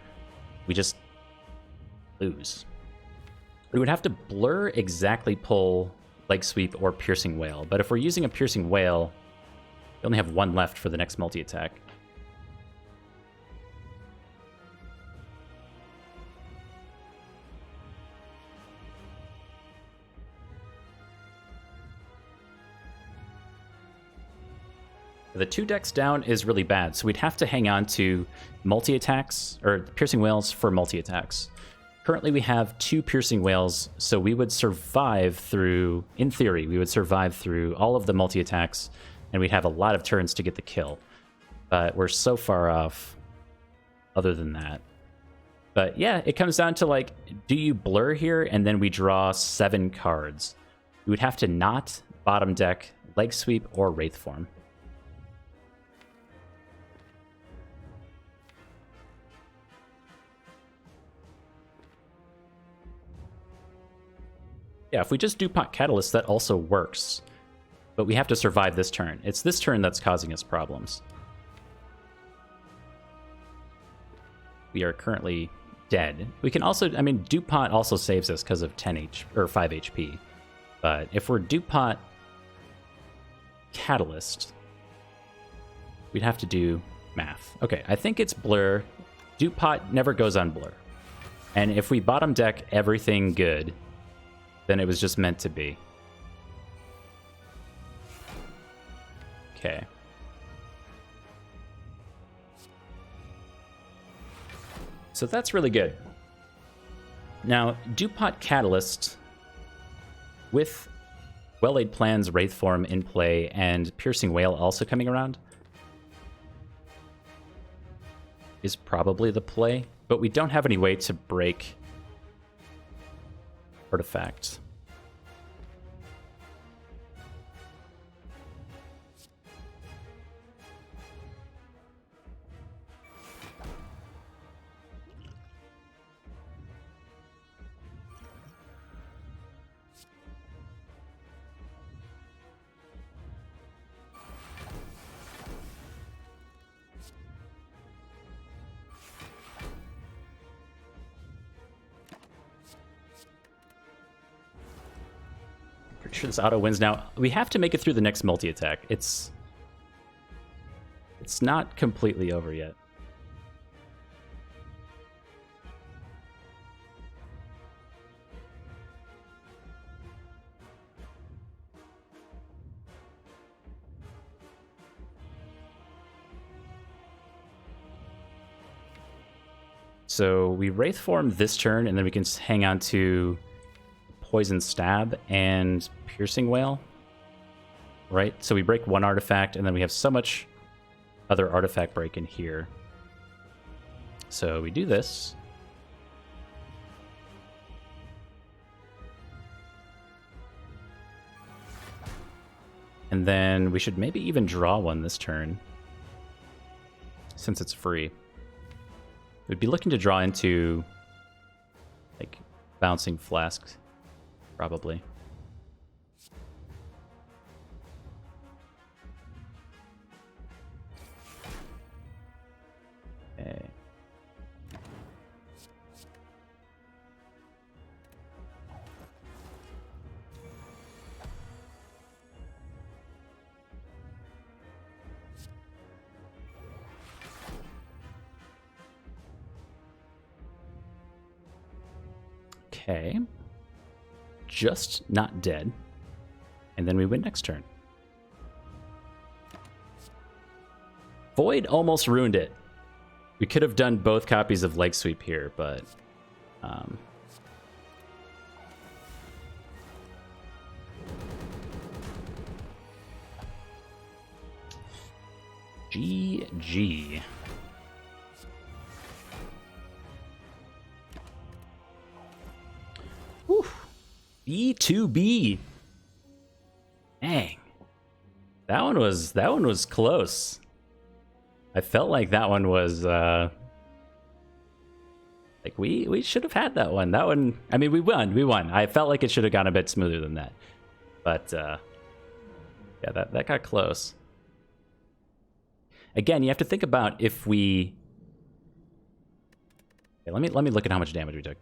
we just lose. We would have to Blur exactly pull Leg Sweep or Piercing Wail. But if we're using a Piercing Wail, we only have one left for the next multi-attack. The 2 decks down is really bad, so we'd have to hang on to multi-attacks, or Piercing Wails for multi-attacks. Currently we have 2 Piercing Wails, so we would survive through, in theory, we would survive through all of the multi-attacks, and we'd have a lot of turns to get the kill. But we're so far off other than that. But yeah, it comes down to like, do you Blur here, and then we draw 7 cards? We would have to not bottom deck Leg Sweep or Wraith Form. Yeah, if we just dupont Catalyst, that also works. But we have to survive this turn. It's this turn that's causing us problems. We are currently dead. We can also, I mean, dupont also saves us because of 5 HP. But if we're dupont Catalyst, we'd have to do math. Okay, I think it's Blur. Dupont never goes on Blur. And if we bottom deck everything good, then it was just meant to be. Okay. So that's really good. Now, dupont Catalyst, with Well-Laid Plans, Wraith Form in play, and Piercing Wail also coming around, is probably the play, but we don't have any way to break Artifact. Pretty sure this auto wins now. We have to make it through the next multi-attack. It's not completely over yet. So we Wraith Form this turn, and then we can hang on to Poison Stab and Piercing Wail, right? So we break one artifact, and then we have so much other artifact break in here. So we do this. And then we should maybe even draw one this turn, since it's free. We'd be looking to draw into, like, Bouncing Flask, probably. Okay. Okay. Just not dead. And then we win next turn. Void almost ruined it. We could have done both copies of Leg Sweep here, but... GG. B2B. Dang. That one was close. I felt like that one was like we should have had that one. That one, I mean, we won. I felt like it should have gone a bit smoother than that. But yeah, that got close. Again, you have to think about if we... Okay, let me look at how much damage we took.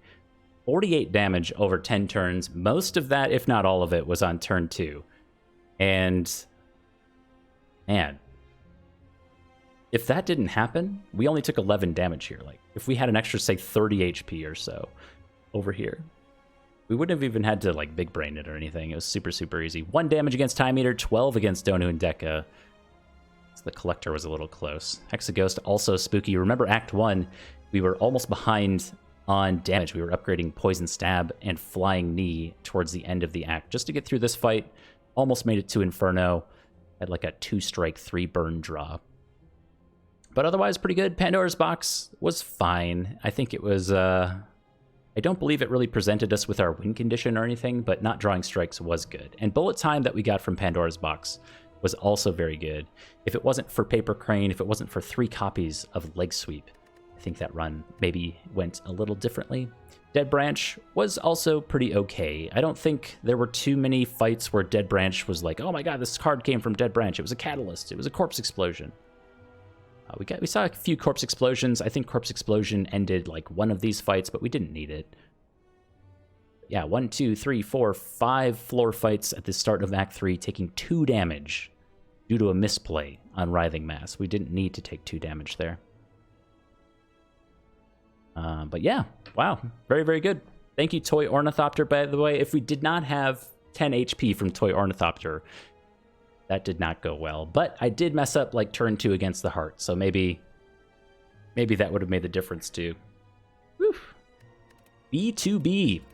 48 damage over 10 turns. Most of that, if not all of it, was on turn 2. And man, if that didn't happen, we only took 11 damage here. Like, if we had an extra, say, 30 HP or so over here, we wouldn't have even had to, like, big brain it or anything. It was super, super easy. 1 damage against Time Eater, 12 against Donu and Deka. So the Collector was a little close. Hexaghost, also spooky. Remember Act 1, we were almost behind on damage. We were upgrading Poison Stab and Flying Knee towards the end of the act just to get through this fight. Almost made it to Inferno. Had like a 2-strike, 3-burn draw. But otherwise, pretty good. Pandora's Box was fine. I think it was... I don't believe it really presented us with our win condition or anything, but not drawing strikes was good. And Bullet Time that we got from Pandora's Box was also very good. If it wasn't for Paper Crane, if it wasn't for 3 copies of Leg Sweep, I think that run maybe went a little differently. Dead Branch was also pretty okay. I don't think there were too many fights where Dead Branch was like, oh my god, this card came from Dead Branch. It was a catalyst. It was a Corpse Explosion. We saw a few Corpse Explosions. I think Corpse Explosion ended like one of these fights, but we didn't need it. Yeah, 1, 2, 3, 4, 5 floor fights at the start of Act 3, taking 2 damage due to a misplay on Writhing Mass. We didn't need to take 2 damage there. But yeah, wow, very, very good. Thank you, Toy Ornithopter, by the way. If we did not have 10 HP from Toy Ornithopter, that did not go well. But I did mess up like turn 2 against the Heart, so maybe that would have made the difference too. Whew. B2B.